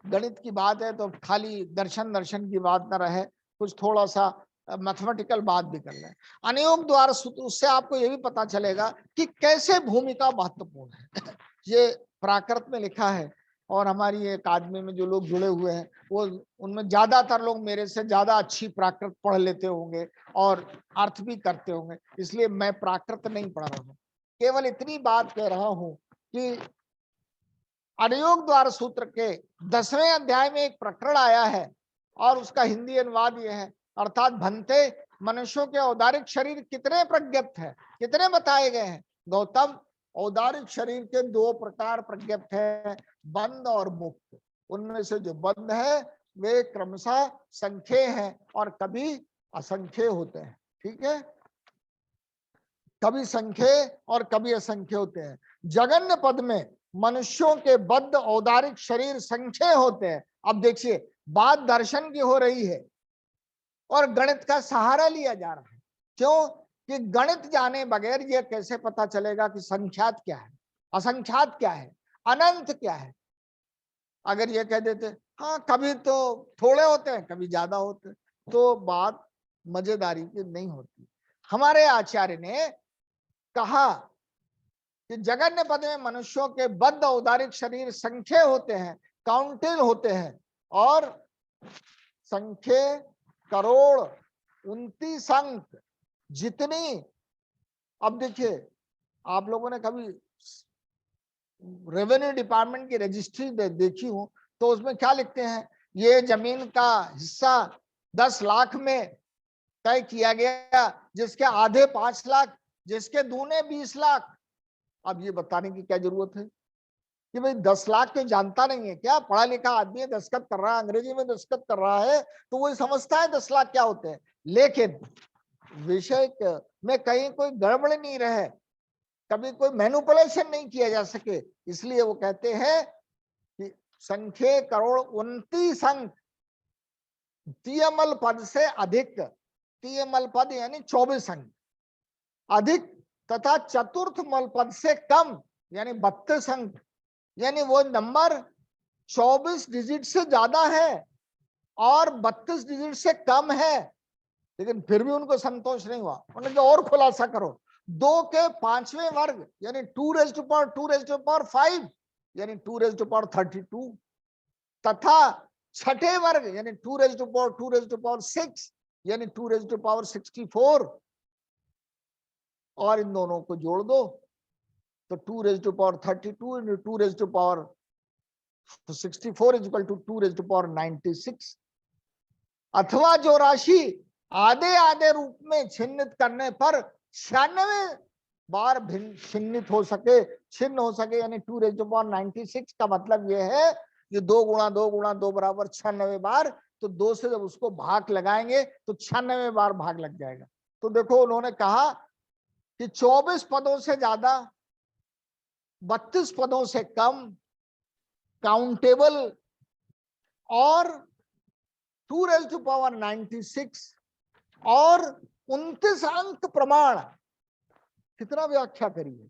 गणित की बात है तो खाली दर्शन की बात न रहे, कुछ थोड़ा सा मैथमेटिकल बात भी कर लें। अनियोग द्वारा सूत्र, उससे आपको यह भी पता चलेगा कि कैसे भूमिका महत्वपूर्ण है। ये प्राकृत में लिखा है और हमारी अकादमी में जो लोग जुड़े हुए हैं वो उनमें ज्यादातर लोग मेरे से ज्यादा अच्छी प्राकृत पढ़ लेते होंगे और अर्थ भी करते होंगे, इसलिए मैं प्राकृत नहीं पढ़ रहा हूँ। केवल इतनी बात कह रहा हूं कि अनियोग द्वारा सूत्र के 10वें अध्याय में एक प्रकरण आया है और उसका हिंदी अनुवाद यह है, अर्थात भंते मनुष्यों के औदारिक शरीर कितने प्रज्ञप्त है, कितने बताए गए हैं। गौतम, औदारिक शरीर के 2 प्रकार प्रज्ञप्त है, बंद और मुक्त। उनमें से जो बंद है वे क्रमशः संख्य हैं और कभी असंख्य होते हैं। ठीक है, कभी संख्य और कभी असंख्य होते हैं। जगन्य पद में मनुष्यों के बद्ध औदारिक शरीर संख्य होते हैं। अब देखिए, बात दर्शन की हो रही है और गणित का सहारा लिया जा रहा है। क्यों? कि गणित जाने बगैर यह कैसे पता चलेगा कि संख्यात क्या है, असंख्यात क्या है, अनंत क्या है। अगर ये कह देते हाँ कभी तो थोड़े होते हैं कभी ज्यादा होते हैं, तो बात मजेदारी की नहीं होती। हमारे आचार्य ने कहा कि जगन्य पद में मनुष्यों के बद्ध औदारिक शरीर संख्य होते हैं, काउंटेल होते हैं, और संख्य करोड़ 29 अंक जितनी। अब देखिए, आप लोगों ने कभी रेवेन्यू डिपार्टमेंट की रजिस्ट्री देखी हो तो उसमें क्या लिखते हैं, ये जमीन का हिस्सा 10 लाख में तय किया गया, जिसके आधे 5 लाख, जिसके दूने 20 लाख। अब ये बताने की क्या जरूरत है कि भाई 10 लाख तो जानता नहीं है क्या, पढ़ा लिखा आदमी है, दस्तखत कर रहा है, अंग्रेजी में दस्तखत कर रहा है तो वो समझता है 10 लाख क्या होते हैं। लेकिन विषय में कहीं कोई गड़बड़ नहीं रहे, कभी कोई मैनिपुलेशन नहीं किया जा सके, इसलिए वो कहते हैं कि संख्या करोड़ 29 अंक तियमल पद से अधिक, तियमल पद यानी 24 अंक अधिक, तथा चतुर्थ मल पद से कम यानी 32 अंक, यानी वो नंबर 24 डिजिट से ज्यादा है और 32 डिजिट से कम है, लेकिन फिर भी उनको संतोष नहीं हुआ। उन्होंने कहा और खुलासा करो। 2 के 5वें वर्ग यानी 2 raised to power 2 raised to power 5 यानी 2 raised to power 32 तथा 6ठे वर्ग यानी 2 raised to power 2 raised to power 6 यानी 2 raised to power 64 और इन दोनों को जोड़ दो तो 2 raised to power 32 into 2 raised to power 64 is equal to 2 raised to power 96 अथवा जो राशि आधे आधे रूप में छिन्नित करने पर 96 बार भिन्न छिन्नित हो सके, छिन्न हो सके यानी 2 raised to power 96 का मतलब यह है ये 2 गुणा 2 गुणा 2 बराबर 96 बार, तो 2 से जब उसको भाग लगाएंगे तो 96 बार भाग लग जाएगा। तो देखो उन्होंने कहा कि 24 पदों से ज्यादा, 32 पदों से कम, काउंटेबल और 2 raised to power 96 और 29 अंक प्रमाण। कितना व्याख्या करिए,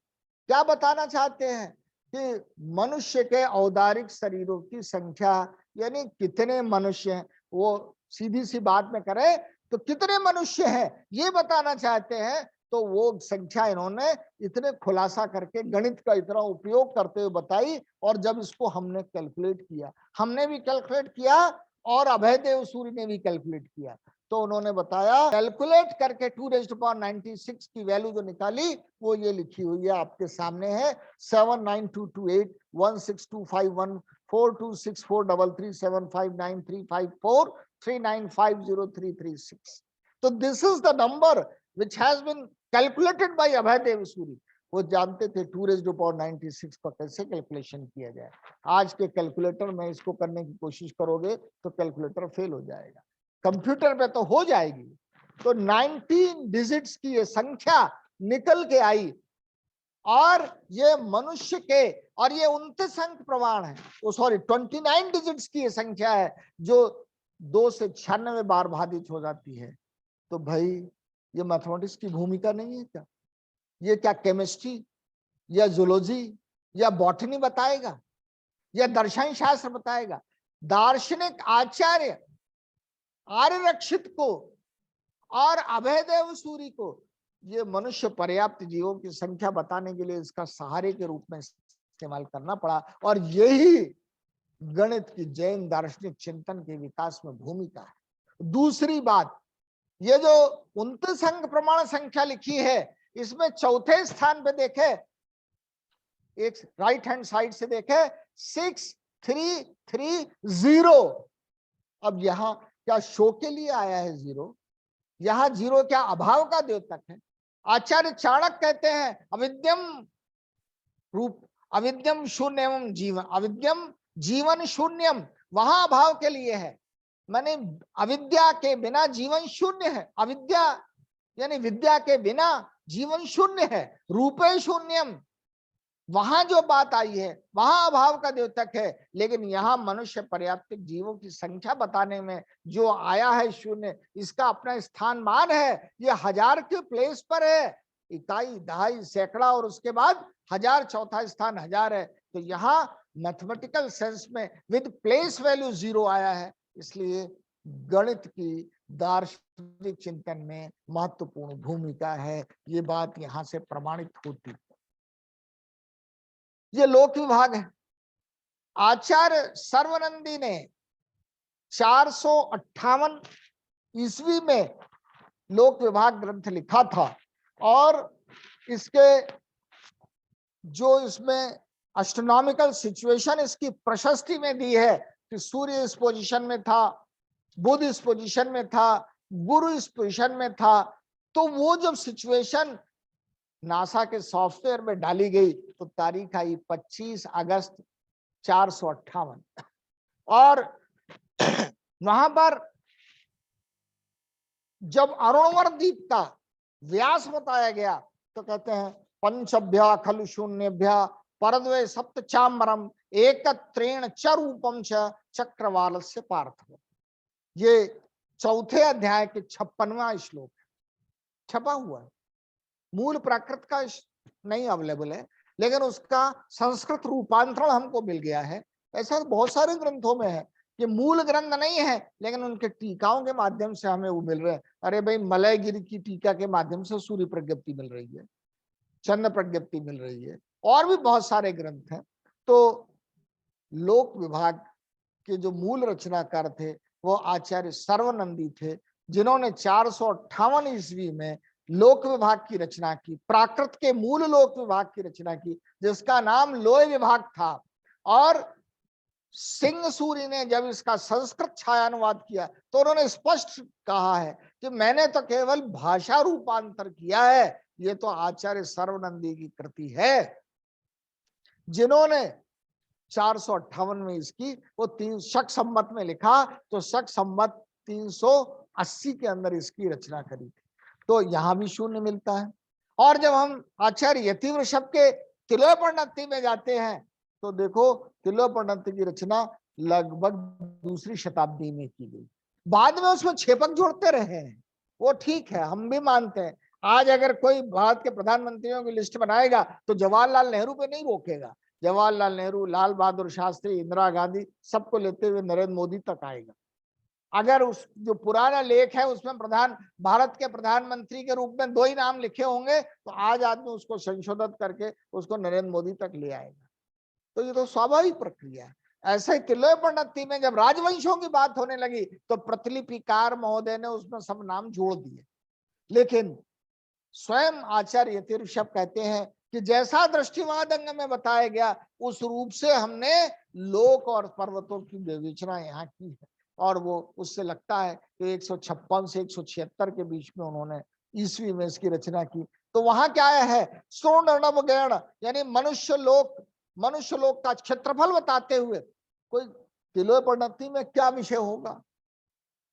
क्या बताना चाहते हैं कि मनुष्य के औदारिक शरीरों की संख्या यानी कितने मनुष्य हैं, वो सीधी सी बात में करें तो कितने मनुष्य हैं ये बताना चाहते हैं। तो वो संख्या इन्होंने इतने खुलासा करके गणित का इतना उपयोग करते हुए बताई और जब इसको हमने कैलकुलेट किया, हमने भी कैलकुलेट किया और अभयदेव सूरी ने भी कैलकुलेट किया, तो उन्होंने बताया कैलकुलेट करके 2 raised to power 96 की वैल्यू जो निकाली वो ये लिखी हुई है आपके सामने है 79228 16251 426433759354 3950336। तो this is the number which has been calculated by Abhayadev Suri. वो जानते थे 2 raised to power 96 को कैसे कैलकुलेशन किया जाए। आज के कैलकुलेटर में इसको करने की कोशिश करोगे तो कैलकुलेटर फेल हो जाएगा, कंप्यूटर पे तो हो जाएगी। तो 19 डिजिट्स की ये संख्या निकल के आई और ये मनुष्य के और ये 29 अंक प्रमाण है, वो सॉरी 29 डिजिट्स की ये संख्या है जो 2 से 96 बार भाजित हो जाती है। तो भाई ये मैथमेटिक्स की भूमिका नहीं है क्या? ये क्या केमिस्ट्री या जूलॉजी या बॉटनी बताएगा या दर्शन शास्त्र बताएगा? दार्शनिक आचार्य आर्यरक्षित को और अभयदेव सूरी को ये मनुष्य पर्याप्त जीवों की संख्या बताने के लिए इसका सहारे के रूप में इस्तेमाल करना पड़ा और यही गणित की जैन दार्शनिक चिंतन के विकास में भूमिका है। दूसरी बात, ये जो 29 अंक प्रमाण संख्या लिखी है इसमें चौथे स्थान पे देखे, एक राइट हैंड साइड से देखे 6330। अब यहाँ क्या शो के लिए आया है जीरो? यहाँ जीरो क्या अभाव का द्योतक है? आचार्य चाणक्य कहते हैं अविद्यम रूप अविद्यम शून्यम जीवन, अविद्यम जीवन शून्यम, वहां अभाव के लिए है। माने अविद्या के बिना जीवन शून्य है, अविद्या यानी विद्या के बिना जीवन शून्य है, रूपे शून्यम, वहां जो बात आई है वहां अभाव का द्योतक है। लेकिन यहाँ मनुष्य पर्याप्त जीवों की संख्या बताने में जो आया है शून्य, इसका अपना स्थान मान है, ये हजार के प्लेस पर है, इकाई दहाई सैकड़ा और उसके बाद हजार, चौथा स्थान हजार है। तो यहाँ मैथमेटिकल सेंस में विद प्लेस वैल्यू जीरो आया है, इसलिए गणित की दार्शनिक चिंतन में महत्वपूर्ण भूमिका है। ये बात यहाँ से प्रमाणित होती है। ये लोक विभाग है। आचार्य सर्वनंदी ने 458 ईस्वी में लोक विभाग ग्रंथ लिखा था और इसके जो इसमें एस्ट्रोनॉमिकल सिचुएशन इसकी प्रशस्ति में दी है कि सूर्य इस पोजीशन में था, बुध इस पोजीशन में था, गुरु इस पोजीशन में था। तो वो जब सिचुएशन नासा के सॉफ्टवेयर में डाली गई तो तारीख आई 25 अगस्त 458 और वहां पर जब अरुणवर द्वीप का व्यास बताया गया तो कहते हैं पंचभ्य खलु शून्यभ्य परद्वय सप्त चाम्बरम एकत्रेण च रूपम च चक्रवालस्य पार्थव। ये चौथे अध्याय के 56वां श्लोक छपा हुआ है। मूल प्राकृत का नहीं अवेलेबल है लेकिन उसका संस्कृत रूपांतरण हमको मिल गया है। ऐसा बहुत सारे ग्रंथों में है कि मूल ग्रंथ नहीं है, लेकिन उनके टीकाओं के माध्यम से हमें वो मिल रहे हैं। अरे भाई, मलयगिरी की टीका के माध्यम से सूर्य प्रज्ञप्ति मिल रही है, चंद्र प्रज्ञप्ति मिल रही है, और भी बहुत सारे ग्रंथ हैं। तो लोक विभाग के जो मूल रचनाकार थे वो आचार्य सर्वनंदी थे, जिन्होंने 458 ईस्वी में लोक विभाग की रचना की, प्राकृत के मूल लोक विभाग की रचना की, जिसका नाम लोय विभाग था। और सिंह सूरी ने जब इसका संस्कृत छायानुवाद किया तो उन्होंने स्पष्ट कहा है कि मैंने तो केवल भाषा रूपांतर किया है, ये तो आचार्य सर्वनंदी की कृति है, जिन्होंने 458 में इसकी वो 3 शक संवत में लिखा, तो शक संवत 380 के अंदर इसकी रचना करी थी। तो यहां भी शून्य मिलता है। और जब हम आचार्य यतिवृषभ के तिलोपनति में जाते हैं तो देखो, तिलोपनति की रचना लगभग दूसरी शताब्दी में की गई। बाद में उसमें छेपक जोड़ते रहे हैं, वो ठीक है, हम भी मानते हैं। आज अगर कोई भारत के प्रधानमंत्रियों की लिस्ट बनाएगा तो जवाहरलाल नेहरू पे नहीं रोकेगा, जवाहरलाल नेहरू, लाल बहादुर शास्त्री, इंदिरा गांधी, सबको लेते हुए नरेंद्र मोदी तक आएगा। अगर उस जो पुराना लेख है उसमें भारत के प्रधानमंत्री के रूप में 2 ही नाम लिखे होंगे तो आज आदमी उसको संशोधित करके उसको नरेंद्र मोदी तक ले आएगा। तो ये तो स्वाभाविक प्रक्रिया है। ऐसे ही तिलोपनति में जब राजवंशों की बात होने लगी तो प्रतिलिपिकार महोदय ने उसमें सब नाम जोड़ दिए, लेकिन स्वयं आचार्य यतिवृषभ कहते हैं कि जैसा दृष्टिवाद अंग में बताया गया उस रूप से हमने लोक और पर्वतों की विवेचना यहाँ की है। और वो उससे लगता है कि 156 से 176 के बीच में उन्होंने ईस्वी में इसकी रचना की। तो वहां क्या है, सोनर्णव गण, यानी मनुष्य लोक का क्षेत्रफल बताते हुए कोई तिलोपनति में क्या विषय होगा,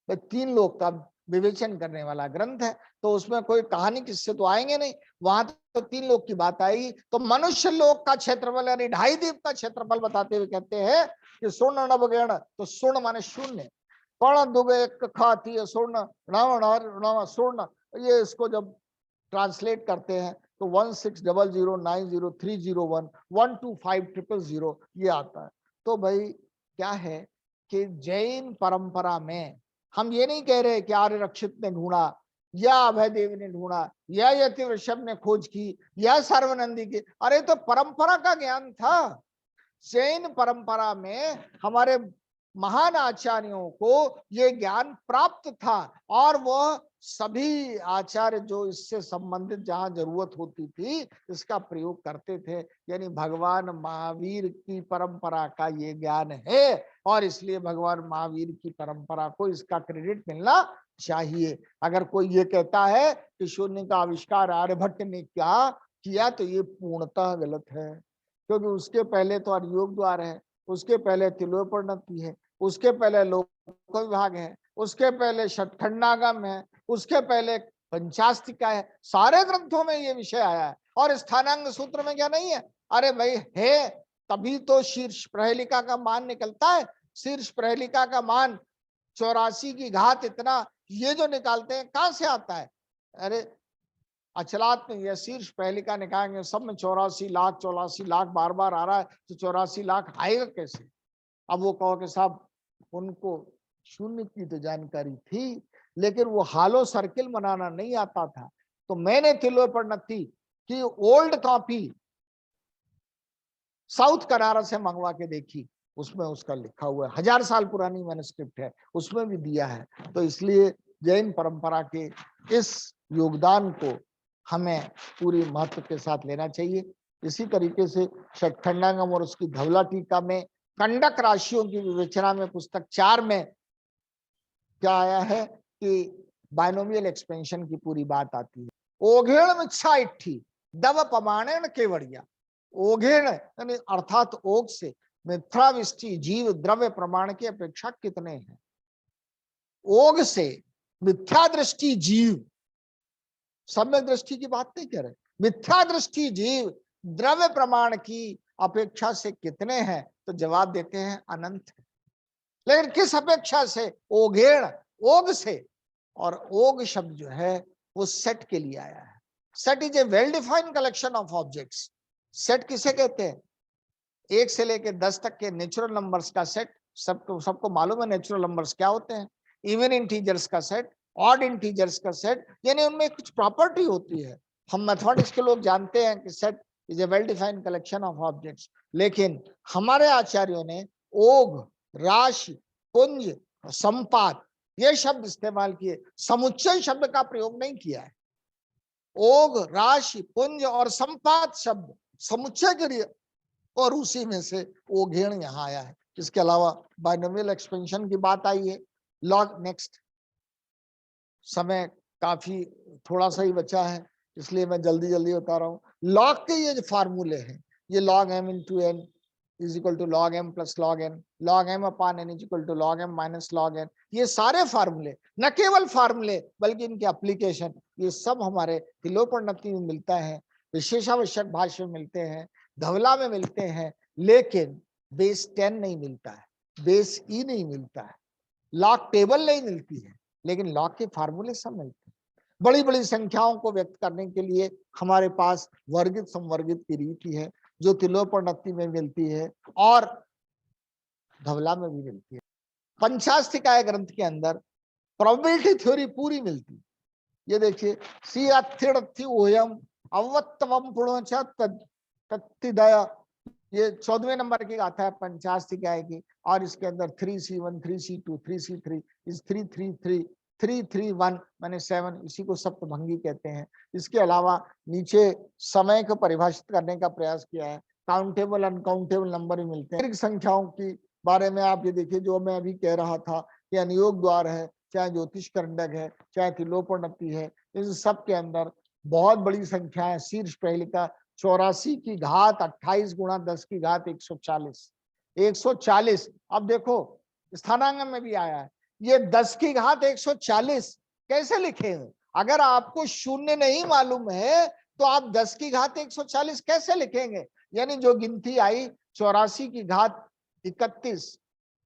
3 लोक का विवेचन करने वाला ग्रंथ है, तो उसमें कोई कहानी किससे तो आएंगे नहीं। वहां तो 3 लोक की बात आई, तो मनुष्य लोक का क्षेत्रफल यानी 2.5 द्वीप का क्षेत्रफल बताते हुए कहते हैं कि स्वर्ण नवगण, तो स्वर्ण माने शून्य, कर्ण दुगे खाती स्वर्ण नव स्वर्ण, ये इसको जब ट्रांसलेट करते हैं तो 1600903001125000 ये आता है। तो भाई क्या है कि जैन परंपरा में हम ये नहीं कह रहे कि आर्य रक्षित ने ढूंढा या अभयदेव ने ढूंढा या यतिवृषभ ने खोज की या सर्वनंदी की, अरे तो परंपरा का ज्ञान था। जैन परंपरा में हमारे महान आचार्यों को ये ज्ञान प्राप्त था और वह सभी आचार्य जो इससे संबंधित जहां जरूरत होती थी इसका प्रयोग करते थे। यानी भगवान महावीर की परंपरा का ये ज्ञान है और इसलिए भगवान महावीर की परंपरा को इसका क्रेडिट मिलना चाहिए। अगर कोई ये कहता है कि शून्य का आविष्कार आर्यभट्ट ने क्या किया तो ये पूर्णतः गलत है, क्योंकि उसके पहले तो अरयोग द्वार है, उसके पहले तिलोपनति है, उसके पहले लोक विभाग है, उसके पहले षटखंडागम है, उसके पहले पंचास्तिका है। सारे ग्रंथों में ये विषय आया है। और स्थानांग सूत्र में क्या नहीं है, अरे भाई है, तभी तो शीर्ष प्रहेलिका का मान निकलता है। शीर्ष प्रहेलिका का मान 84 की घात इतना, ये जो निकालते हैं कहां से आता है? अरे अचलात में यह शीर्ष प्रहेलिका निकालेंगे, सब में 84 लाख बार बार आ रहा है, तो 84 लाख आएगा कैसे? अब वो कहो कि साहब उनको शून्य की तो जानकारी थी, लेकिन वो हालो सर्किल बनाना नहीं आता था। तो मैंने तिलोपनति की ओल्ड कॉपी साउथ कनारा से मंगवा के देखी, उसमें उसका लिखा हुआ है, 1000 साल पुरानी मैन्युस्क्रिप्ट है, उसमें भी दिया है। तो इसलिए जैन परंपरा के इस योगदान को हमें पूरी महत्व के साथ लेना चाहिए। इसी तरीके से षटखंडागम और उसकी धवला टीका में कंडक राशियों की विवेचना में पुस्तक 4 में क्या आया है कि बाइनोमियल एक्सपेंशन की पूरी बात आती है। ओघेण मिच्छा इट्ठी दव पमाणेन केवड़िया, ओघेण यानी अर्थात ओघ से मिथ्याविष्टि जीव द्रव्य प्रमाण की अपेक्षा कितने हैं। ओघ से मिथ्या दृष्टि जीव, सम्यक दृष्टि की बात नहीं कर रहे, मिथ्या दृष्टि जीव द्रव्य प्रमाण की अपेक्षा से कितने हैं? तो जवाब देते हैं अनंत है। लेकिन किस अपेक्षा से? ओघेण, ओघ से। और ओघ शब्द जो है वो सेट के लिए आया है। Set is a well defined collection of objects. Set किसे कहते हैं? 1 से लेकर 10 तक के नेचुरल नंबर्स का सेट सबको मालूम है नेचुरल नंबर्स क्या होते हैं, इवन इंटीजर्स का सेट, ऑड इंटीजर्स का सेट, यानी उनमें कुछ प्रॉपर्टी होती है। हम मैथमेटिक्स के लोग जानते हैं कि set is a well defined collection of objects, लेकिन हमारे आचार्यों ने ओघ, राशि, पुंज, संपात ये शब्द इस्तेमाल किए, समुच्चय शब्द का प्रयोग नहीं किया है। ओघ, राशि, पुंज और संपात शब्द समुच्चय के लिए, और उसी में से ओघेण यहाँ आया है। इसके अलावा बाइनोमियल एक्सपेंशन की बात आई है। लॉग, नेक्स्ट, समय काफी थोड़ा सा ही बचा है इसलिए मैं जल्दी जल्दी बता रहा हूँ। लॉग के ये जो फार्मूले हैं, ये log m into n is equal to log m plus log n, log m upon n is equal to log m minus log n, ये सारे फार्मूले, न केवल फार्मूले बल्कि इनके एप्लीकेशन, ये सब हमारे तिलोपनिषद में मिलता है, विशेषावश्यक भाष्य में मिलते हैं, धवला में मिलते हैं, लेकिन बेस 10 नहीं मिलता है, बेस ई नहीं मिलता है, लॉग टेबल नहीं मिलती है, लेकिन लॉग के फार्मूले सब मिलते हैं। बड़ी बड़ी संख्याओं को व्यक्त करने के लिए हमारे पास वर्गित संवर्गित की रीति है जो तिलोपनिषद में मिलती है और धवला में भी मिलती है। पंचास्तिकाय ग्रंथ के अंदर प्रोबेबिलिटी थ्योरी पूरी मिलती है। ये देखिए, सी अथिड़थि ओयम अवत्तवम पुणच तत्तिदया, ये 14वें नंबर की गाथा है पंचास्तिकाय की, और इसके अंदर 3C1, 3C2, 3C3 इस 333 331 माने 7, इसी को सप्तभंगी कहते हैं। इसके अलावा नीचे समय को परिभाषित करने का प्रयास किया है, काउंटेबल अनकाउंटेबल नंबर ही मिलते हैं। संख्याओं की बारे में आप ये देखिए, जो मैं अभी कह रहा था कि अनुयोग द्वार है, चाहे ज्योतिष करंडक है, चाहे तिलोपनिषद है, इन सब के अंदर बहुत बड़ी संख्या है। शीर्ष पहलिका 84 की घात 28 गुणा 10 की घात 140, 140। अब देखो स्थानांक में भी आया है, ये 10 की घात 140 कैसे लिखेंगे? अगर आपको शून्य नहीं मालूम है तो आप 10 की घात 140 कैसे लिखेंगे? यानी जो गिनती आई 84 की घात 31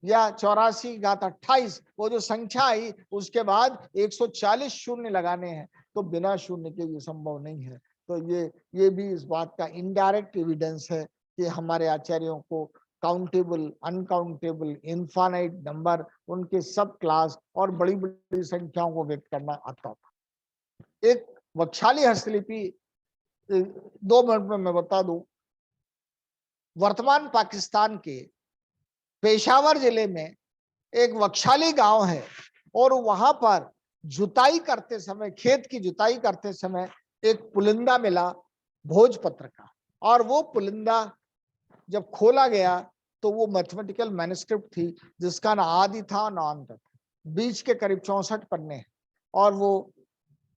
या 84 की घात 28, वो जो संख्या आई उसके बाद 140 शून्य लगाने हैं, तो बिना शून्य के ये संभव नहीं है। तो ये भी इस बात का इनडायरेक्ट एविडेंस है कि हमारे आचार्यों को काउंटेबल, अनकाउंटेबल, इनफाइनाइट नंबर, उनके सब क्लास और बड़ी बड़ी संख्याओं को व्यक्त करना आता था। एक वक्षाली हस्तलिपि 2 मिनट में मैं बता दूं। वर्तमान पाकिस्तान के पेशावर जिले में एक वक्षाली गांव है और वहां पर जुताई करते समय, खेत की जुताई करते समय एक पुलिंदा मिला भोजपत्र का, और वो पुलिंदा जब खोला गया तो वो मैथमेटिकल मैन्युस्क्रिप्ट थी जिसका ना आदि था ना अंत था, बीच के करीब 64 पन्ने हैं, और वो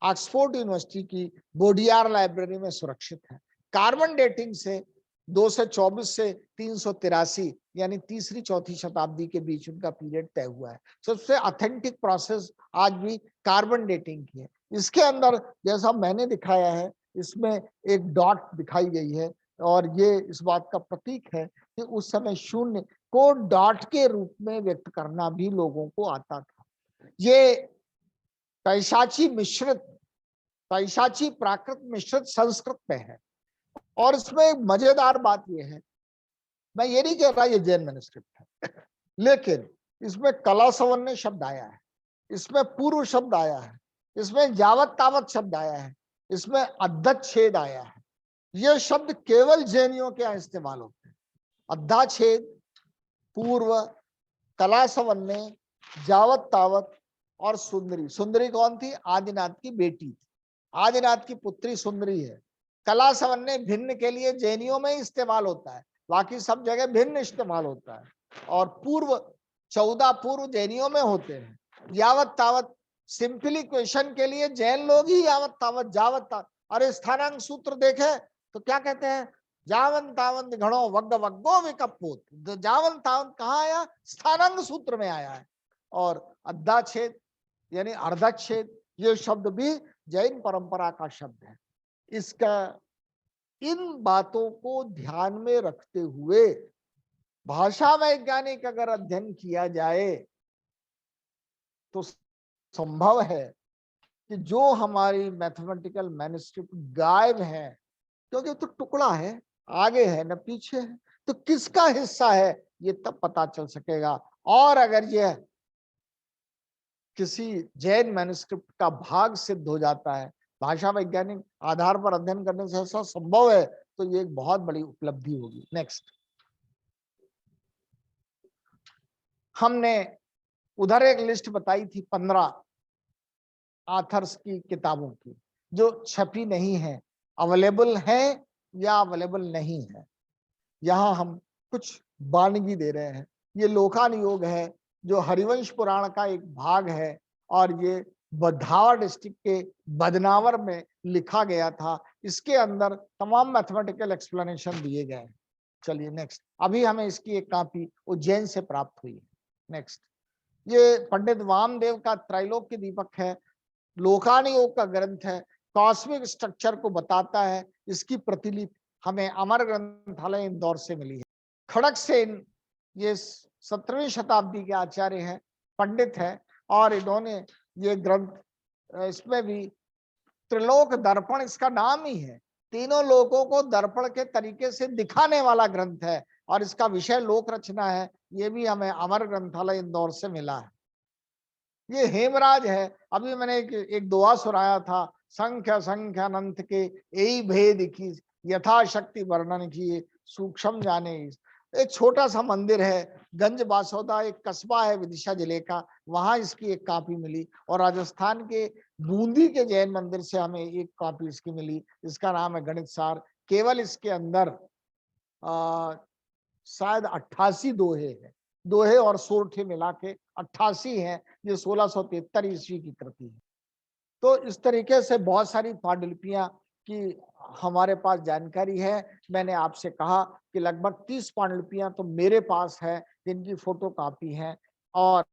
ऑक्सफोर्ड यूनिवर्सिटी की बोडियार लाइब्रेरी में सुरक्षित है। कार्बन डेटिंग से 224 से 383 यानी तीसरी चौथी शताब्दी के बीच उनका पीरियड तय हुआ है। सबसे ऑथेंटिक प्रोसेस आज भी कार्बन डेटिंग की है। इसके अंदर जैसा मैंने दिखाया है, इसमें एक डॉट दिखाई गई है और ये इस बात का प्रतीक है कि उस समय शून्य को डॉट के रूप में व्यक्त करना भी लोगों को आता था। ये पैशाची प्राकृत मिश्रित संस्कृत में है। और इसमें एक मजेदार बात यह है, मैं ये नहीं कह रहा ये जैन मैन्युस्क्रिप्ट है, लेकिन इसमें कला सवन्य शब्द आया है, इसमें पूर्व शब्द आया है, इसमें जावत तावत शब्द आया है, इसमें अद्धच्छेद आया है। ये शब्द केवल जैनियों के यहाँ इस्तेमाल होते हैं। अद्धाछेद, पूर्व, कला सवन्य, जावत तावत और सुंदरी। सुंदरी कौन थी? आदिनाथ की बेटी थी, आदिनाथ की पुत्री सुंदरी है। कला सवन्य भिन्न के लिए जैनियों में इस्तेमाल होता है, बाकी सब जगह भिन्न इस्तेमाल होता है। और पूर्व, 14 पूर्व जैनियों में होते हैं। यावत तावत सिंपली क्वेश्चन के लिए जैन लोग ही यावत तावत जावत तावत, अरे स्थानांक सूत्र देखे तो क्या कहते हैं? जावन तावंत घड़ो वग्ग वग्गो विकपोत। जावन तावंत कहाँ आया? स्थानांक सूत्र में आया है। और अद्धाछेद यानी अर्धच्छेद, ये शब्द भी जैन परंपरा का शब्द है। इसका, इन बातों को ध्यान में रखते हुए भाषा वैज्ञानिक अगर अध्ययन किया जाए तो संभव है कि जो हमारी मैथमेटिकल मैन्युस्क्रिप्ट गायब है, क्योंकि तो टुकड़ा है, आगे है न पीछे है, तो किसका हिस्सा है ये तब पता चल सकेगा। और अगर यह किसी जैन मैन्युस्क्रिप्ट का भाग सिद्ध हो जाता है, भाषा वैज्ञानिक आधार पर अध्ययन करने से ऐसा संभव है, तो ये एक बहुत बड़ी उपलब्धि होगी। नेक्स्ट, हमने उधर एक लिस्ट बताई थी 15 ऑथर्स की किताबों की जो छपी नहीं है, अवेलेबल है या अवेलेबल नहीं है। यहाँ हम कुछ वानगी दे रहे हैं। ये लोकानुयोग है जो हरिवंश पुराण का एक भाग है और ये बधावा डिस्ट्रिक्ट के बदनावर में लिखा गया था। इसके अंदर तमाम मैथमेटिकल एक्सप्लेनेशन दिए गए हैं। चलिए नेक्स्ट, अभी हमें इसकी एक कॉपी उज्जैन से प्राप्त हुई है। नेक्स्ट, ये पंडित वामदेव का त्रैलोक्य दीपक है, लोकानुयोग का ग्रंथ है, कॉस्मिक स्ट्रक्चर को बताता है। इसकी प्रतिलिपि हमें अमर ग्रंथालय इंदौर से मिली है। खड़क सेन ये 17वीं शताब्दी के आचार्य हैं, पंडित है, और इन्होंने ये ग्रंथ, इसमें भी त्रिलोक दर्पण इसका नाम ही है, तीनों लोकों को दर्पण के तरीके से दिखाने वाला ग्रंथ है, और इसका विषय लोक रचना है। ये भी हमें अमर ग्रंथालय इंदौर से मिला है। ये हेमराज है, अभी मैंने एक दोहा सुनाया था, संख्य संख्य अनंत के यही भेद की यथाशक्ति वर्णन किए सूक्ष्म जाने। एक छोटा सा मंदिर है, गंज बासौदा एक कस्बा है विदिशा जिले का, वहां इसकी एक कॉपी मिली। और राजस्थान के बूंदी के जैन मंदिर से हमें एक कॉपी इसकी मिली, इसका नाम है गणित सार। केवल इसके अंदर शायद 88 दोहे हैं, दोहे और सोरठे मिला के 88 हैं। ये 1673 ईस्वी की कृति है। तो इस तरीके से बहुत सारी पांडुलिपियां की हमारे पास जानकारी है। मैंने आपसे कहा कि लगभग 30 पांडुलिपियां तो मेरे पास है जिनकी फोटो कॉपी है, और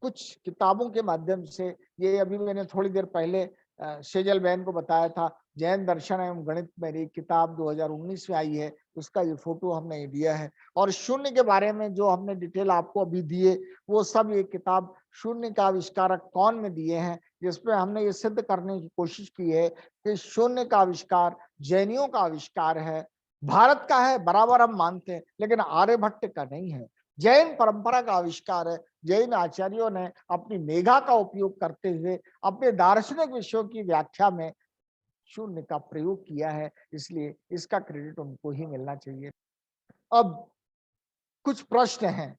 कुछ किताबों के माध्यम से, ये अभी मैंने थोड़ी देर पहले सेजल बहन को बताया था, जैन दर्शन एवं गणित मेरी किताब 2019 में आई है, उसका ये फोटो हमने दिया है। और शून्य के बारे में जो हमने डिटेल आपको अभी दिए, वो सब ये किताब शून्य का आविष्कारक कौन में दिए हैं, जिसमें हमने ये सिद्ध करने की कोशिश की है कि शून्य का आविष्कार जैनियों का आविष्कार है, भारत का है बराबर हम मानते हैं, लेकिन आर्यभट्ट का नहीं है, जैन परंपरा का आविष्कार है। जैन आचार्यों ने अपनी मेघा का उपयोग करते हुए अपने दार्शनिक विषयों की व्याख्या में शून्य का प्रयोग किया है, इसलिए इसका क्रेडिट उनको ही मिलना चाहिए। अब कुछ प्रश्न हैं,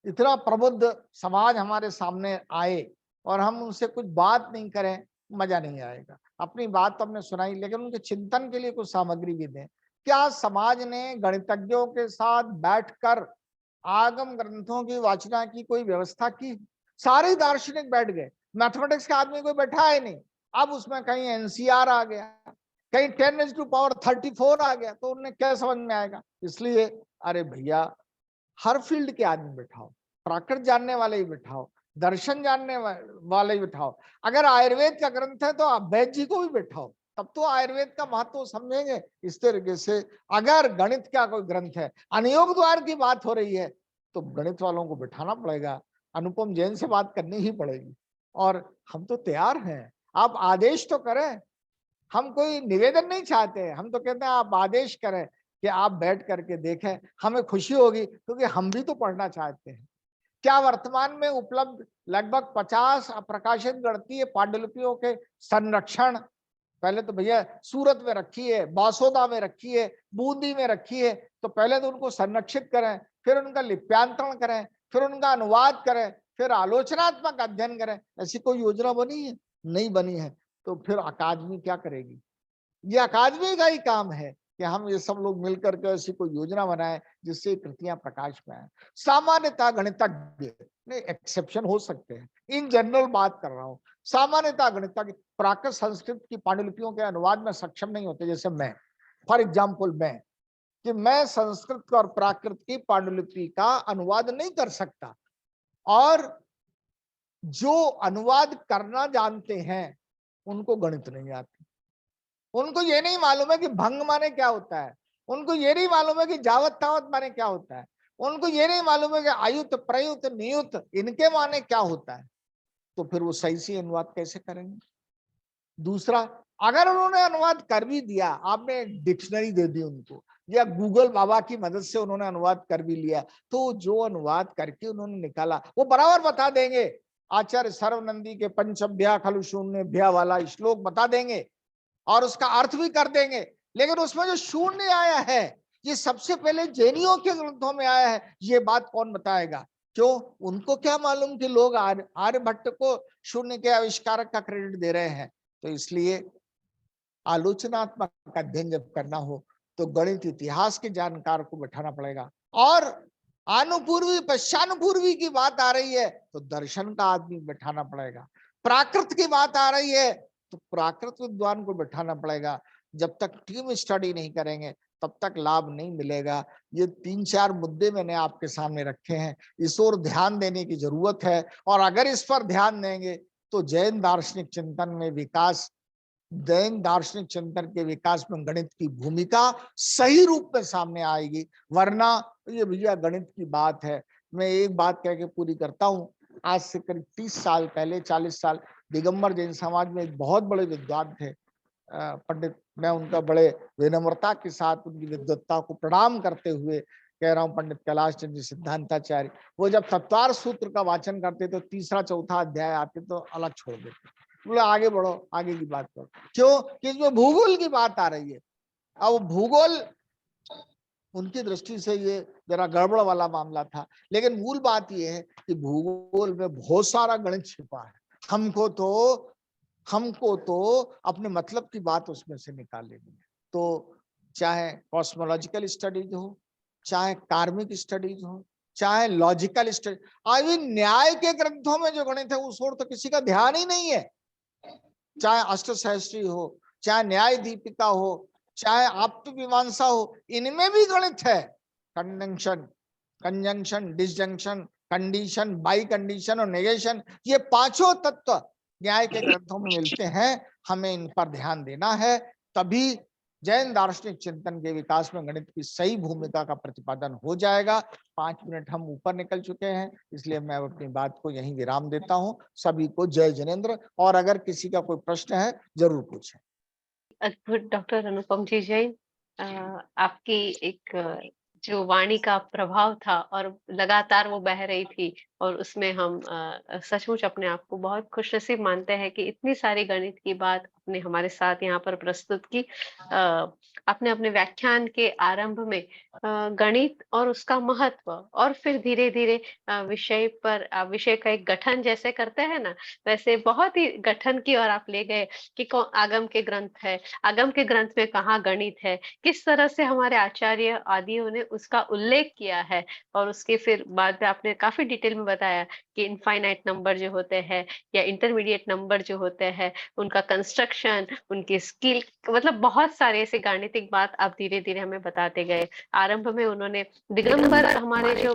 इतना प्रबुद्ध समाज हमारे सामने आए और हम उनसे कुछ बात नहीं करें, मजा नहीं आएगा। अपनी बात तो हमने सुनाई, लेकिन उनके चिंतन के लिए कुछ सामग्री भी दें। क्या समाज ने गणितज्ञों के साथ बैठकर आगम ग्रंथों की वाचना की कोई व्यवस्था की? सारे दार्शनिक बैठ गए, मैथमेटिक्स का आदमी कोई बैठा है नहीं। अब उसमें कहीं एनसीआर आ गया, कहीं 10⁻34 आ गया, तो उन्हें क्या समझ में आएगा? इसलिए अरे भैया, हर फील्ड के आदमी बिठाओ, प्राकृत जानने वाले ही बिठाओ, दर्शन जानने वाले ही बिठाओ। अगर आयुर्वेद का ग्रंथ है तो आप वैद्य जी को भी बिठाओ, तब तो आयुर्वेद का महत्व समझेंगे। इस तरीके से अगर गणित का कोई ग्रंथ है, अनुयोग द्वार की बात हो रही है, तो गणित वालों को बिठाना पड़ेगा, अनुपम जैन से बात करनी ही पड़ेगी। और हम तो तैयार हैं, आप आदेश तो करें, हम कोई निवेदन नहीं चाहते, हम तो कहते हैं आप आदेश करें कि आप बैठ करके देखें, हमें खुशी होगी, क्योंकि हम भी तो पढ़ना चाहते हैं। क्या वर्तमान में उपलब्ध लगभग 50 अप्रकाशित गणितीय पांडुलिपियों के संरक्षण, पहले तो भैया सूरत में रखी है, बासोदा में रखी है, बूंदी में रखी है, तो पहले तो उनको संरक्षित करें, फिर उनका लिप्यांतरण करें, फिर उनका अनुवाद करें, फिर आलोचनात्मक अध्ययन करें। ऐसी कोई योजना बनी है? नहीं बनी है। तो फिर अकादमी क्या करेगी? ये अकादमी का ही काम है कि हम ये सब लोग मिलकर के ऐसी कोई योजना बनाएं जिससे कृतियां प्रकाश में आए। सामान्यतः गणितज्ञ, नहीं एक्सेप्शन हो सकते हैं, इन जनरल बात कर रहा हूं, सामान्यतः गणितज्ञ प्राकृत संस्कृत की पांडुलिपियों के अनुवाद में सक्षम नहीं होते। जैसे मैं, फॉर एग्जाम्पल मैं संस्कृत और प्राकृत की पांडुलिपि का अनुवाद नहीं कर सकता, और जो अनुवाद करना जानते हैं उनको गणित नहीं आती, उनको ये नहीं मालूम है कि भंग माने क्या होता है, उनको ये नहीं मालूम है कि जावत तावत माने क्या होता है, उनको ये नहीं मालूम है कि आयुत प्रयुत नियुत इनके माने क्या होता है, तो फिर वो सही से अनुवाद कैसे करेंगे? दूसरा, अगर उन्होंने अनुवाद कर भी दिया, आपने डिक्शनरी दे दी उनको, या गूगल बाबा की मदद से उन्होंने अनुवाद कर भी लिया, तो जो अनुवाद करके उन्होंने निकाला वो बराबर बता देंगे। आचार्य सर्वनंदी के पंचभ्या खलु शून्यभ्या वाला श्लोक बता देंगे और उसका अर्थ भी कर देंगे, लेकिन उसमें जो शून्य आया है ये सबसे पहले जैनियों के ग्रंथों में आया है, ये बात कौन बताएगा? क्यों? उनको क्या मालूम कि लोग आर्यभट्ट को शून्य के आविष्कारक का क्रेडिट दे रहे हैं। तो इसलिए आलोचनात्मक अध्ययन जब करना हो तो गणित इतिहास के जानकार को बैठाना पड़ेगा, और आनुपूर्वी पश्चानुपूर्वी की बात आ रही है तो दर्शन का आदमी बैठाना पड़ेगा, प्राकृत की बात आ रही है तो प्राकृत विद्वान को बैठाना पड़ेगा। जब तक टीम स्टडी नहीं करेंगे तब तक लाभ नहीं मिलेगा। ये 3-4 मुद्दे मैंने आपके सामने रखे हैं, इस ओर ध्यान देने की जरूरत है, और अगर इस पर ध्यान देंगे तो जैन दार्शनिक चिंतन में विकास, जैन दार्शनिक चिंतन के विकास में गणित की भूमिका सही रूप में सामने आएगी। वरना ये भैया गणित की बात है। मैं एक बात कह के पूरी करता हूँ। आज से करीब 30 साल पहले, 40 साल, दिगंबर जैन समाज में एक बहुत बड़े विद्वान थे पंडित, मैं उनका बड़े विनम्रता के साथ उनकी विद्वत्ता को प्रणाम करते हुए कह रहा हूँ, पंडित कैलाश चंद्र जी सिद्धांताचार्य, वो जब तत्वार सूत्र का वाचन करते तो तीसरा चौथा अध्याय आते तो अलग छोड़ देते, बोले आगे बढ़ो, आगे की बात करो। क्यों? कि इसमें भूगोल की बात आ रही है। अब भूगोल उनकी दृष्टि से ये जरा गड़बड़ वाला मामला था, लेकिन मूल बात ये है कि भूगोल में बहुत सारा गणित छिपा है। हमको तो अपने मतलब की बात उसमें से निकाल लेनी है। तो चाहे कॉस्मोलॉजिकल स्टडीज हो, चाहे कार्मिक स्टडीज हो, चाहे लॉजिकल स्टडी, अभी न्याय के ग्रंथों में जो गणित है उस ओर तो किसी का ध्यान ही नहीं है। चाहे अष्टसहस्त्री हो, चाहे न्याय दीपिका हो, चाहे आप्त मीमांसा हो, इनमें भी गणित है। Conjunction, conjunction, disjunction, condition, by condition और नेगेशन, ये पांचों तत्व न्याय के ग्रंथों में मिलते हैं। हमें इन पर ध्यान देना है, तभी जैन दार्शनिक चिंतन के विकास में गणित की सही भूमिका का प्रतिपादन हो जाएगा। 5 मिनट हम ऊपर निकल चुके हैं, इसलिए मैं अपनी बात को यहीं विराम देता हूं। सभी को जय जिनेन्द्र, और अगर किसी का कोई प्रश्न है जरूर पूछें। अद्भुत डॉक्टर अनुपम जी जैन, आपकी एक जो वाणी का प्रभाव था और लगातार वो बह रही थी, और उसमें हम सचमुच अपने आप को बहुत खुशनसीब मानते हैं कि इतनी सारी गणित की बात आपने हमारे साथ यहाँ पर प्रस्तुत की। आपने अपने व्याख्यान के आरंभ में गणित और उसका महत्व, और फिर धीरे धीरे विषय पर विषय का एक गठन जैसे करते हैं ना, वैसे बहुत ही गठन की ओर आप ले गए कि आगम के ग्रंथ है, आगम के ग्रंथ में कहाँ गणित है, किस तरह से हमारे आचार्य आदियों ने उसका उल्लेख किया है, और उसके फिर बाद में आपने काफी डिटेल में बताया कि इनफाइनाइट नंबर जो होते हैं या इंटरमीडिएट नंबर जो होते हैं, उनका कंस्ट्रक्शन, उनकी स्किल, मतलब बहुत सारे ऐसे गाणितिक बात आप धीरे धीरे हमें बताते गए। आरंभ में उन्होंने दिगंबर हमारे जो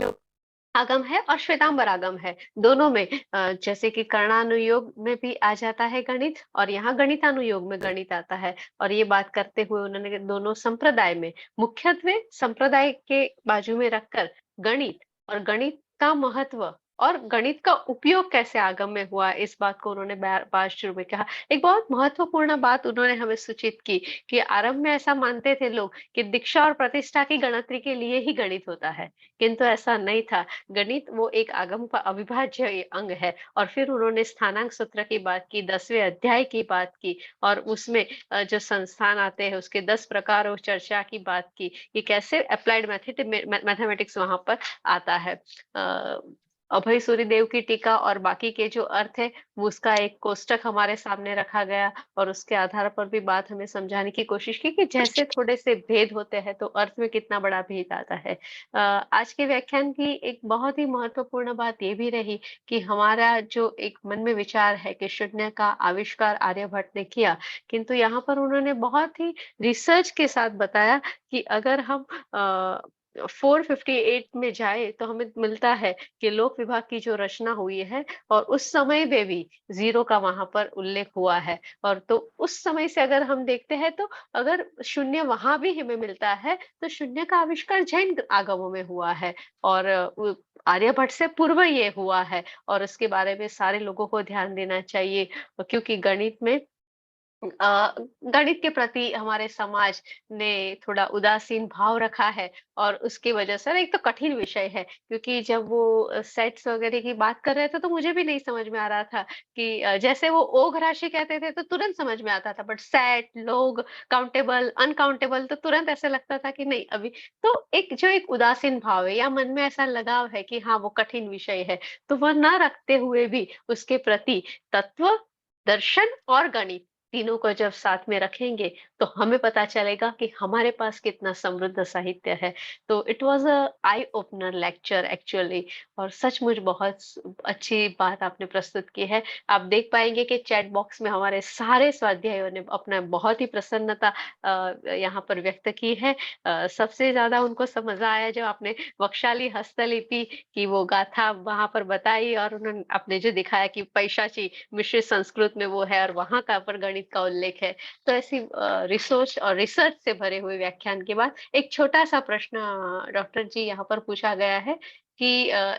आगम है और श्वेतांबर आगम है, दोनों में जैसे कि कर्णानुयोग में भी आ जाता है गणित, और यहाँ गणितानुयोग में गणित आता है। और ये बात करते हुए उन्होंने दोनों संप्रदाय में, मुख्यत्वे संप्रदाय के बाजू में रखकर गणित और गणित का महत्व और गणित का उपयोग कैसे आगम में हुआ, इस बात को उन्होंने बात शुरू में कहा। एक बहुत महत्वपूर्ण बात उन्होंने हमें सूचित की कि आरंभ में ऐसा मानते थे लोग कि दीक्षा और प्रतिष्ठा की गणतरी के लिए ही गणित होता है, किंतु ऐसा नहीं था। गणित वो एक आगम का अविभाज्य अंग है। और फिर उन्होंने स्थानांक सूत्र की बात की, 10वें अध्याय की बात की, और उसमें जो संस्थान आते हैं उसके 10 प्रकार और चर्चा की बात की कि कैसे अप्लाइड मैथमेटिक्स वहां पर आता है। अभय सूर्यदेव की टीका और बाकी के जो अर्थ है, वो उसका एक कोष्टक हमारे सामने रखा गया, और उसके आधार पर भी बात हमें समझाने की कोशिश की कि जैसे थोड़े से भेद होते हैं तो अर्थ में कितना बड़ा भेद आता है। आज के व्याख्यान की एक बहुत ही महत्वपूर्ण बात ये भी रही कि हमारा जो एक मन में विचार है कि शून्य का आविष्कार आर्यभट्ट ने किया, किंतु यहाँ पर उन्होंने बहुत ही रिसर्च के साथ बताया कि अगर हम 458 में जाए तो हमें मिलता है कि लोक विभाग की जो रचना हुई है, और उस समय में भी जीरो का वहां पर उल्लेख हुआ है। और तो उस समय से अगर हम देखते हैं तो अगर शून्य वहां भी हमें मिलता है तो शून्य का आविष्कार जैन आगमों में हुआ है, और आर्यभट्ट से पूर्व ये हुआ है। और इसके बारे में सारे लोगों को ध्यान देना चाहिए, क्योंकि गणित में गणित के प्रति हमारे समाज ने थोड़ा उदासीन भाव रखा है और उसकी वजह से ना, एक तो कठिन विषय है, क्योंकि जब वो सेट्स वगैरह की बात कर रहे थे तो मुझे भी नहीं समझ में आ रहा था कि जैसे वो ओघ राशि कहते थे तो तुरंत समझ में आता था, बट सेट, लोग, काउंटेबल, अनकाउंटेबल तो तुरंत ऐसा लगता था कि नहीं अभी। तो एक उदासीन भाव है या मन में ऐसा लगाव है कि हाँ वो कठिन विषय है, तो वह ना रखते हुए भी उसके प्रति तत्व, दर्शन और गणित तीनों को जब साथ में रखेंगे तो हमें पता चलेगा कि हमारे पास कितना समृद्ध साहित्य है। तो it was a eye opener lecture actually, और सचमुच बहुत अच्छी बात आपने प्रस्तुत की है। आप देख पाएंगे कि चैट बॉक्स में हमारे सारे स्वाध्यायों ने अपना बहुत ही प्रसन्नता यहाँ पर व्यक्त की है। सबसे ज्यादा उनको समझ आया जब आपने वक्षाली हस्तलिपि की वो गाथा वहां पर बताई, और उन्होंने आपने जो दिखाया कि पैशाची मिश्रित संस्कृत में वो है और वहां का पर गणित का उल्लेख है। तो ऐसी रिसोर्च और रिसर्च से भरे हुए व्याख्यान के बाद एक छोटा सा प्रश्न डॉक्टर जी यहाँ पर पूछा गया है कि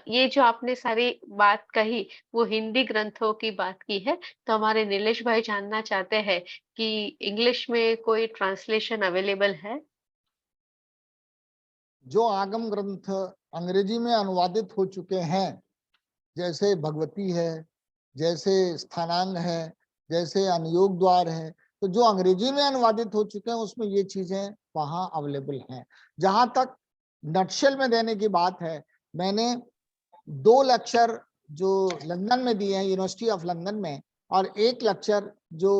ये जो आपने सारी बात कही वो हिंदी ग्रंथों की बात की है, तो हमारे नीलेश भाई जानना चाहते हैं कि इंग्लिश में कोई ट्रांसलेशन अवेलेबल है? जो आगम ग्रंथ अंग्रेजी में अनुवादित हो चुके हैं, जैसे भगवती है, जैसे स्थानांग है, जैसे अनुयोग द्वार है, तो जो अंग्रेजी में अनुवादित हो चुके हैं उसमें ये चीजें वहां अवेलेबल हैं। जहां तक नटशेल में देने की बात है, मैंने 2 लेक्चर जो लंदन में दिए हैं यूनिवर्सिटी ऑफ लंदन में, और 1 लेक्चर जो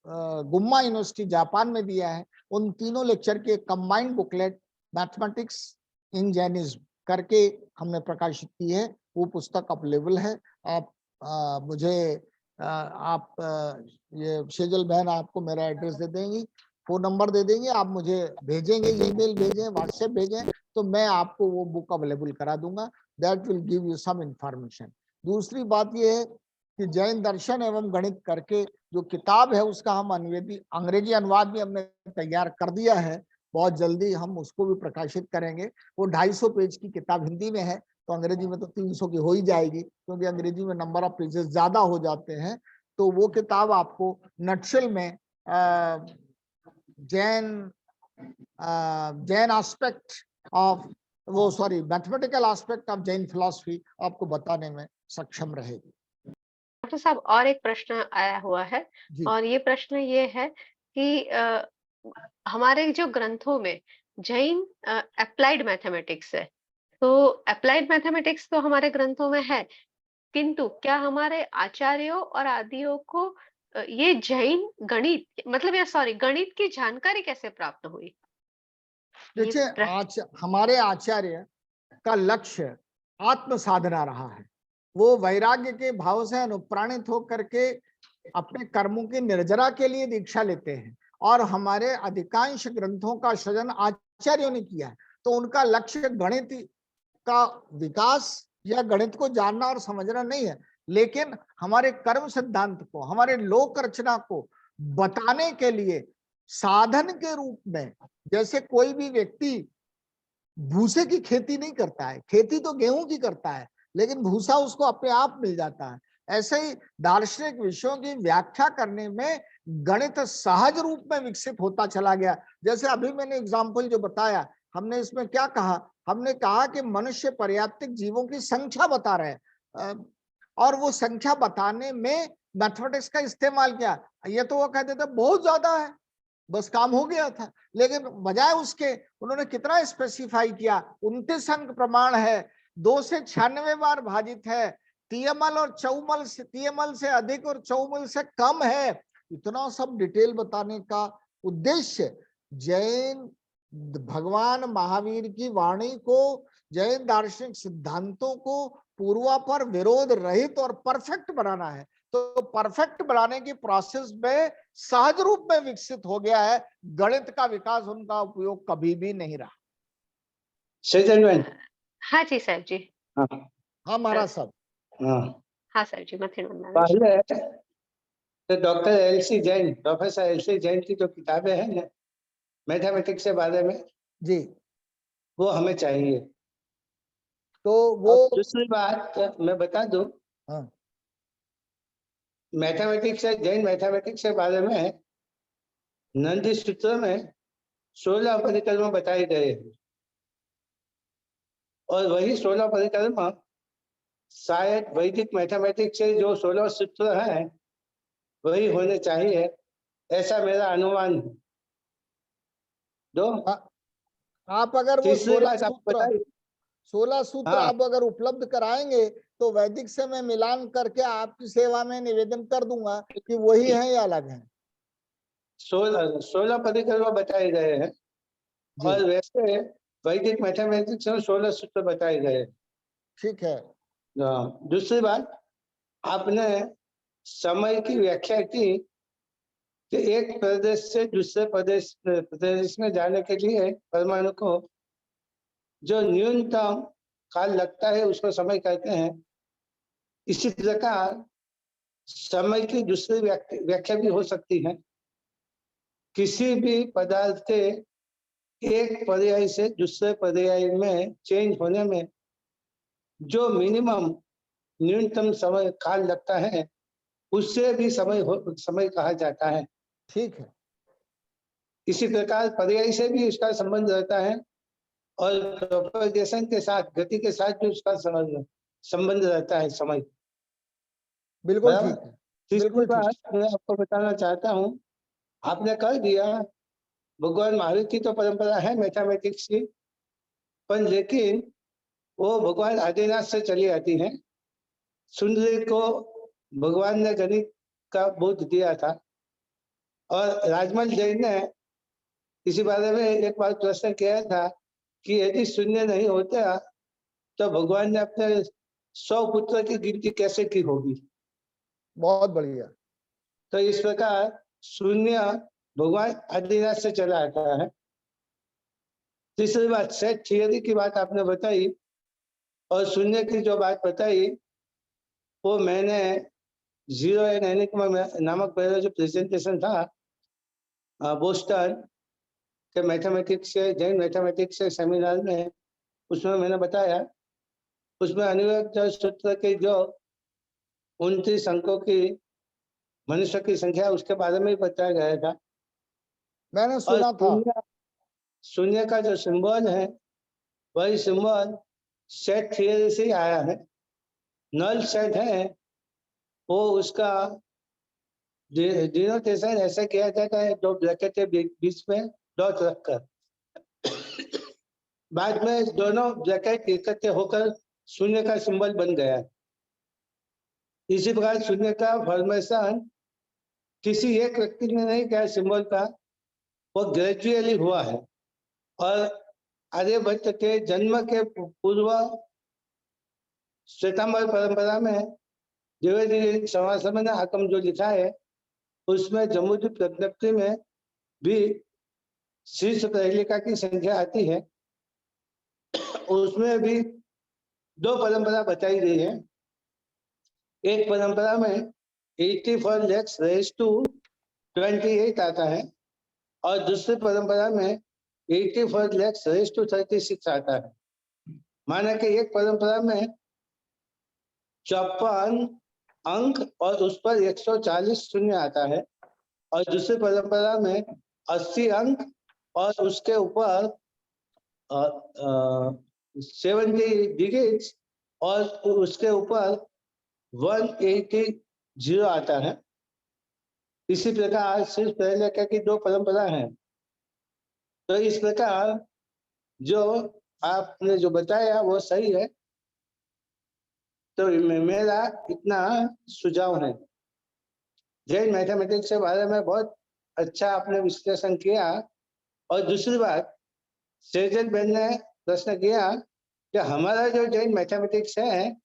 गुम्मा यूनिवर्सिटी जापान में दिया है, उन तीनों लेक्चर के कंबाइंड बुकलेट मैथमेटिक्स इन जैनिज्म करके हमने प्रकाशित की है। वो पुस्तक अवेलेबल है। आप मुझे आप ये शेजल बहन आपको मेरा एड्रेस दे देंगी, फोन नंबर दे देंगे, आप मुझे भेजेंगे, ईमेल भेजें, व्हाट्सएप भेजें, तो मैं आपको वो बुक अवेलेबल करा दूंगा। That will give you some information. दूसरी बात ये है कि जैन दर्शन एवं गणित करके जो किताब है उसका हम अंग्रेजी अनुवाद भी हमने तैयार कर दिया है। बहुत जल्दी हम उसको भी प्रकाशित करेंगे। वो 250 पेज की किताब हिंदी में है, तो अंग्रेजी में तो 300 की हो ही जाएगी, क्योंकि अंग्रेजी में नंबर ऑफ पेजेस ज्यादा हो जाते हैं। तो वो किताब आपको नटशेल में जैन जैन एस्पेक्ट ऑफ वो sorry mathematical aspect of Jain philosophy आपको बताने में सक्षम रहेगी। डॉक्टर साहब, और एक प्रश्न आया हुआ है, जी और ये प्रश्न ये है कि हमारे जो ग्रंथों में जैन अप्लाइड मैथमेटिक्स है, तो अप्लाइड मैथमेटिक्स तो हमारे ग्रंथों में है, किंतु क्या हमारे आचार्यों और आदियों को ये जैन गणित मतलब या सॉरी गणित की जानकारी कैसे प्राप्त हुई? ये देखिए, प्रश्न। हमारे आचार्य का लक्ष्य आत्म साधना रहा है। वो वैराग्य के भाव से अनुप्राणित होकर के अपने कर्मों की निर्जरा के लिए दीक्षा लेते हैं, और हमारे अधिकांश ग्रंथों का सृजन आचार्यों ने किया है। तो उनका लक्ष्य गणित का विकास या गणित को जानना और समझना नहीं है, लेकिन हमारे कर्म सिद्धांत को, हमारे लोक रचना को बताने के लिए साधन के रूप में, जैसे कोई भी व्यक्ति भूसे की खेती नहीं करता है, खेती तो गेहूं की करता है, लेकिन भूसा उसको अपने आप मिल जाता है। ऐसे ही दार्शनिक विषयों की व्याख्या करने में गणित सहज रूप में विकसित होता चला गया। जैसे अभी मैंने एग्जाम्पल जो बताया, हमने इसमें क्या कहा, हमने कहा कि मनुष्य पर्याप्तिक जीवों की संख्या बता रहे हैं, और वो संख्या बताने में मैथमेटिक्स का इस्तेमाल किया। ये तो वो कहते थे बहुत ज्यादा है, बस काम हो गया था। लेकिन बजाय उसके उन्होंने कितना स्पेसिफाई किया, 29 अंक प्रमाण है, 2 से 96 बार भाजित है, तियमल से अधिक और चौमल से कम है। इतना सब डिटेल बताने का उद्देश्य जैन भगवान महावीर की वाणी को, जैन दार्शनिक सिद्धांतों को पूर्वापर विरोध रहित और परफेक्ट बनाना है। तो परफेक्ट बनाने की प्रोसेस में सहज रूप में विकसित हो गया है। गणित का विकास, उनका उपयोग कभी भी नहीं रहा। हाँ जी साहब जी। हाँ हमारा अ, सब हाँ हाँ सर जी, मथुर वंदना। पहले तो doctor LC Jain, professor LC Jain की जो किताबें हैं ना मैथमेटिक्स के बारे में, जी, वो हमें चाहिए। तो वो और दूसरी बात मैं बता दूं, हाँ मैथमेटिक्स जैन मैथमेटिक्स के बारे में नंदी सूत्र में 16 परिक्रम बताए गए हैं और वही 16 परिक्रम शायद वैदिक मैथमेटिक्स से जो 16 सूत्र हैं वही होने चाहिए, ऐसा मेरा अनुमान है। दो आप अगर वो तीसरी 16 बात आपको सूत्र बताइए। 16 सूत्र हाँ, आप अगर उपलब्ध कराएंगे तो वैदिक से मैं मिलान करके आपकी सेवा में निवेदन कर दूंगा कि वही है या अलग है। 16 परिक्रम बताए गए हैं जी और वैसे वैदिक मैथमेटिक्स में 16 सूत्र बताए गए हैं। ठीक है। दूसरी बात, आपने समय की व्याख्या की कि एक प्रदेश से दूसरे प्रदेश में जाने के लिए परमाणु को जो न्यूनतम काल लगता है उसको समय कहते हैं। इसी प्रकार समय की दूसरी व्याख्या भी हो सकती है। किसी भी पदार्थ के एक पर्याय से दूसरे पर्याय में चेंज होने में जो मिनिमम न्यूनतम समय काल लगता है उससे भी समय कहा जाता है। ठीक है। इसी प्रकार पर्याय से भी उसका संबंध रहता है और प्रोपगेशन के साथ, गति के साथ भी उसका संबंध रहता है समय। बिल्कुल बराबर। ठीक है। तीसरी बिल्कुल ठीक। बात मैं आपको बताना चाहता हूँ, आपने कह दिया भगवान महावीर की तो परंपरा है मैथमेटिक्स की, पर लेकिन वो भगवान आदिनाथ से चली आती है। सुंदरी को भगवान ने गणित का बोध दिया था और राजमल जैन ने इसी बारे में एक बार प्रश्न किया था कि यदि शून्य नहीं होता तो भगवान ने अपने 100 पुत्र की गिनती कैसे की होगी। बहुत बढ़िया। तो इस प्रकार शून्य भगवान आदिनाथ से चला आता है। तीसरी बात, सेट थियरी की बात आपने बताई और शून्य की जो बात बताई वो मैंने जीरो एंड एनिग्मा नामक पहले जो प्रेजेंटेशन था बोस्टन के मैथमेटिक्स से, जैन मैथमेटिक्स से सेमिनार में, उसमें मैंने बताया, उसमें अनुव्यक्त सूत्र के जो 29 अंकों की मनुष्य की संख्या उसके बारे में भी बताया गया था। मैंने और सुना था। शून्य का जो सिंबल है वही सिंबल सेट थियरी से ही आया है। नल सेट है वो उसका डिनोटेशन ऐसे किया जाता है, दो ब्रैकेट के बीच में डॉट रखकर, बाद में दोनों ब्रैकेट इकट्ठे होकर शून्य का सिंबल बन गया। इसी प्रकार शून्य का फॉर्मेशन किसी एक व्यक्ति ने नहीं किया सिंबल का, वो ग्रेजुअली हुआ है। और आर्यभट्ट के जन्म के पूर्व श्वेतांबर परंपरा में द्विवेदी समाज ने आकम जो लिखा है उसमें जम्बूद्वीप प्रज्ञप्ति में भी शीर्ष प्रहेलिका की संख्या आती है। उसमें भी दो परंपरा बताई गई है। एक परंपरा में 84 lakhs raised to 28 आता है और दूसरी परंपरा में 84 lakhs raised to 36 आता है। माना कि एक परंपरा में 54 अंक और उस पर 140 शून्य आता है और दूसरी परंपरा में 80 अंक और उसके ऊपर 70 डिजिट्स और उसके ऊपर 180 आता है। इसी प्रकार सिर्फ पहले की दो परंपरा है। तो इस प्रकार जो आपने जो बताया वो सही है। तो मेरा इतना सुझाव है। जैन मैथमेटिक्स के बारे में बहुत अच्छा आपने विश्लेषण किया। और दूसरी बात, सेजल बेन ने प्रश्न किया कि हमारा जो जैन मैथमेटिक्स है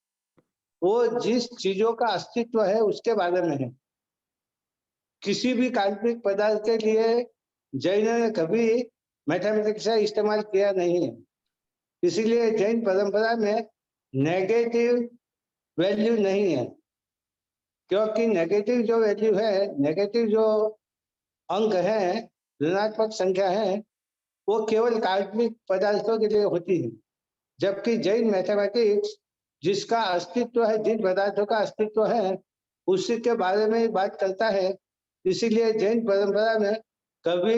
वो जिस चीजों का अस्तित्व है उसके बारे में है। किसी भी काल्पनिक पदार्थ के लिए जैनों ने कभी मैथमेटिक्स का इस्तेमाल किया नहीं है। इसीलिए जैन परंपरा में नेगेटिव वैल्यू नहीं है, क्योंकि नेगेटिव जो वैल्यू है, नेगेटिव जो अंक है, ऋणात्मक संख्या है, वो केवल काल्पनिक पदार्थों के लिए होती है। जबकि जैन मैथमेटिक्स जिसका अस्तित्व है, जिन पदार्थों का अस्तित्व है, उसी के बारे में बात करता है। इसीलिए जैन परंपरा में कभी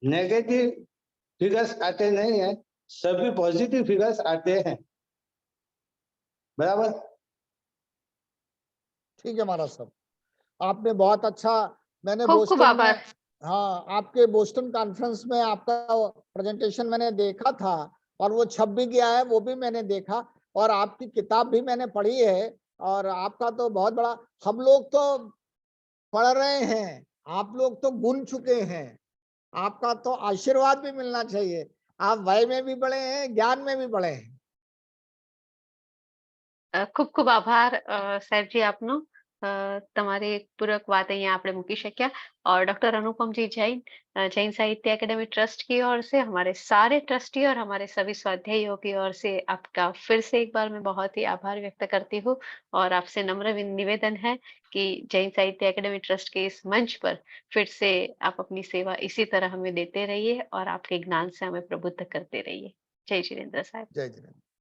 नेगेटिव फिगर्स आते नहीं है, सभी पॉजिटिव फिगर्स आते हैं। बराबर। ठीक है महाराज साहब, आपने बहुत अच्छा, मैंने खूब खूब बोस्टन में, आभार। हाँ आपके बोस्टन कॉन्फ्रेंस में आपका प्रेजेंटेशन मैंने देखा था और वो छप भी गया है, वो भी मैंने देखा, और आपकी किताब भी मैंने पढ़ी है। और आपका तो बहुत बड़ा, हम लोग तो पढ़ रहे हैं, आप लोग तो गुन चुके हैं, आपका तो आशीर्वाद भी मिलना चाहिए। आप वय में भी बड़े हैं, ज्ञान में भी बड़े हैं। ખૂબ ખૂબ આભાર સાહેબજી આપનો. તમારી પૂરક વાત અહીંયા આપણે મૂકી શક્યા. और डॉक्टर अनुपम जी जैन, जैन साहित्य एकेडमी ट्रस्ट की ओर से, हमारे सारे ट्रस्टी और हमारे सभी स्वाध्यायियों की ओर से आपका फिर से एक बार मैं बहुत ही आभार व्यक्त करती हूँ। और आपसे नम्र निवेदन है कि जैन साहित्य एकेडमी ट्रस्ट के इस मंच पर फिर से आप अपनी सेवा इसी तरह हमें देते रहिए और आपके ज्ञान से हमें प्रबुद्ध करते रहिए। जय जिनेन्द्र साहब। जय जिनेन्द्र।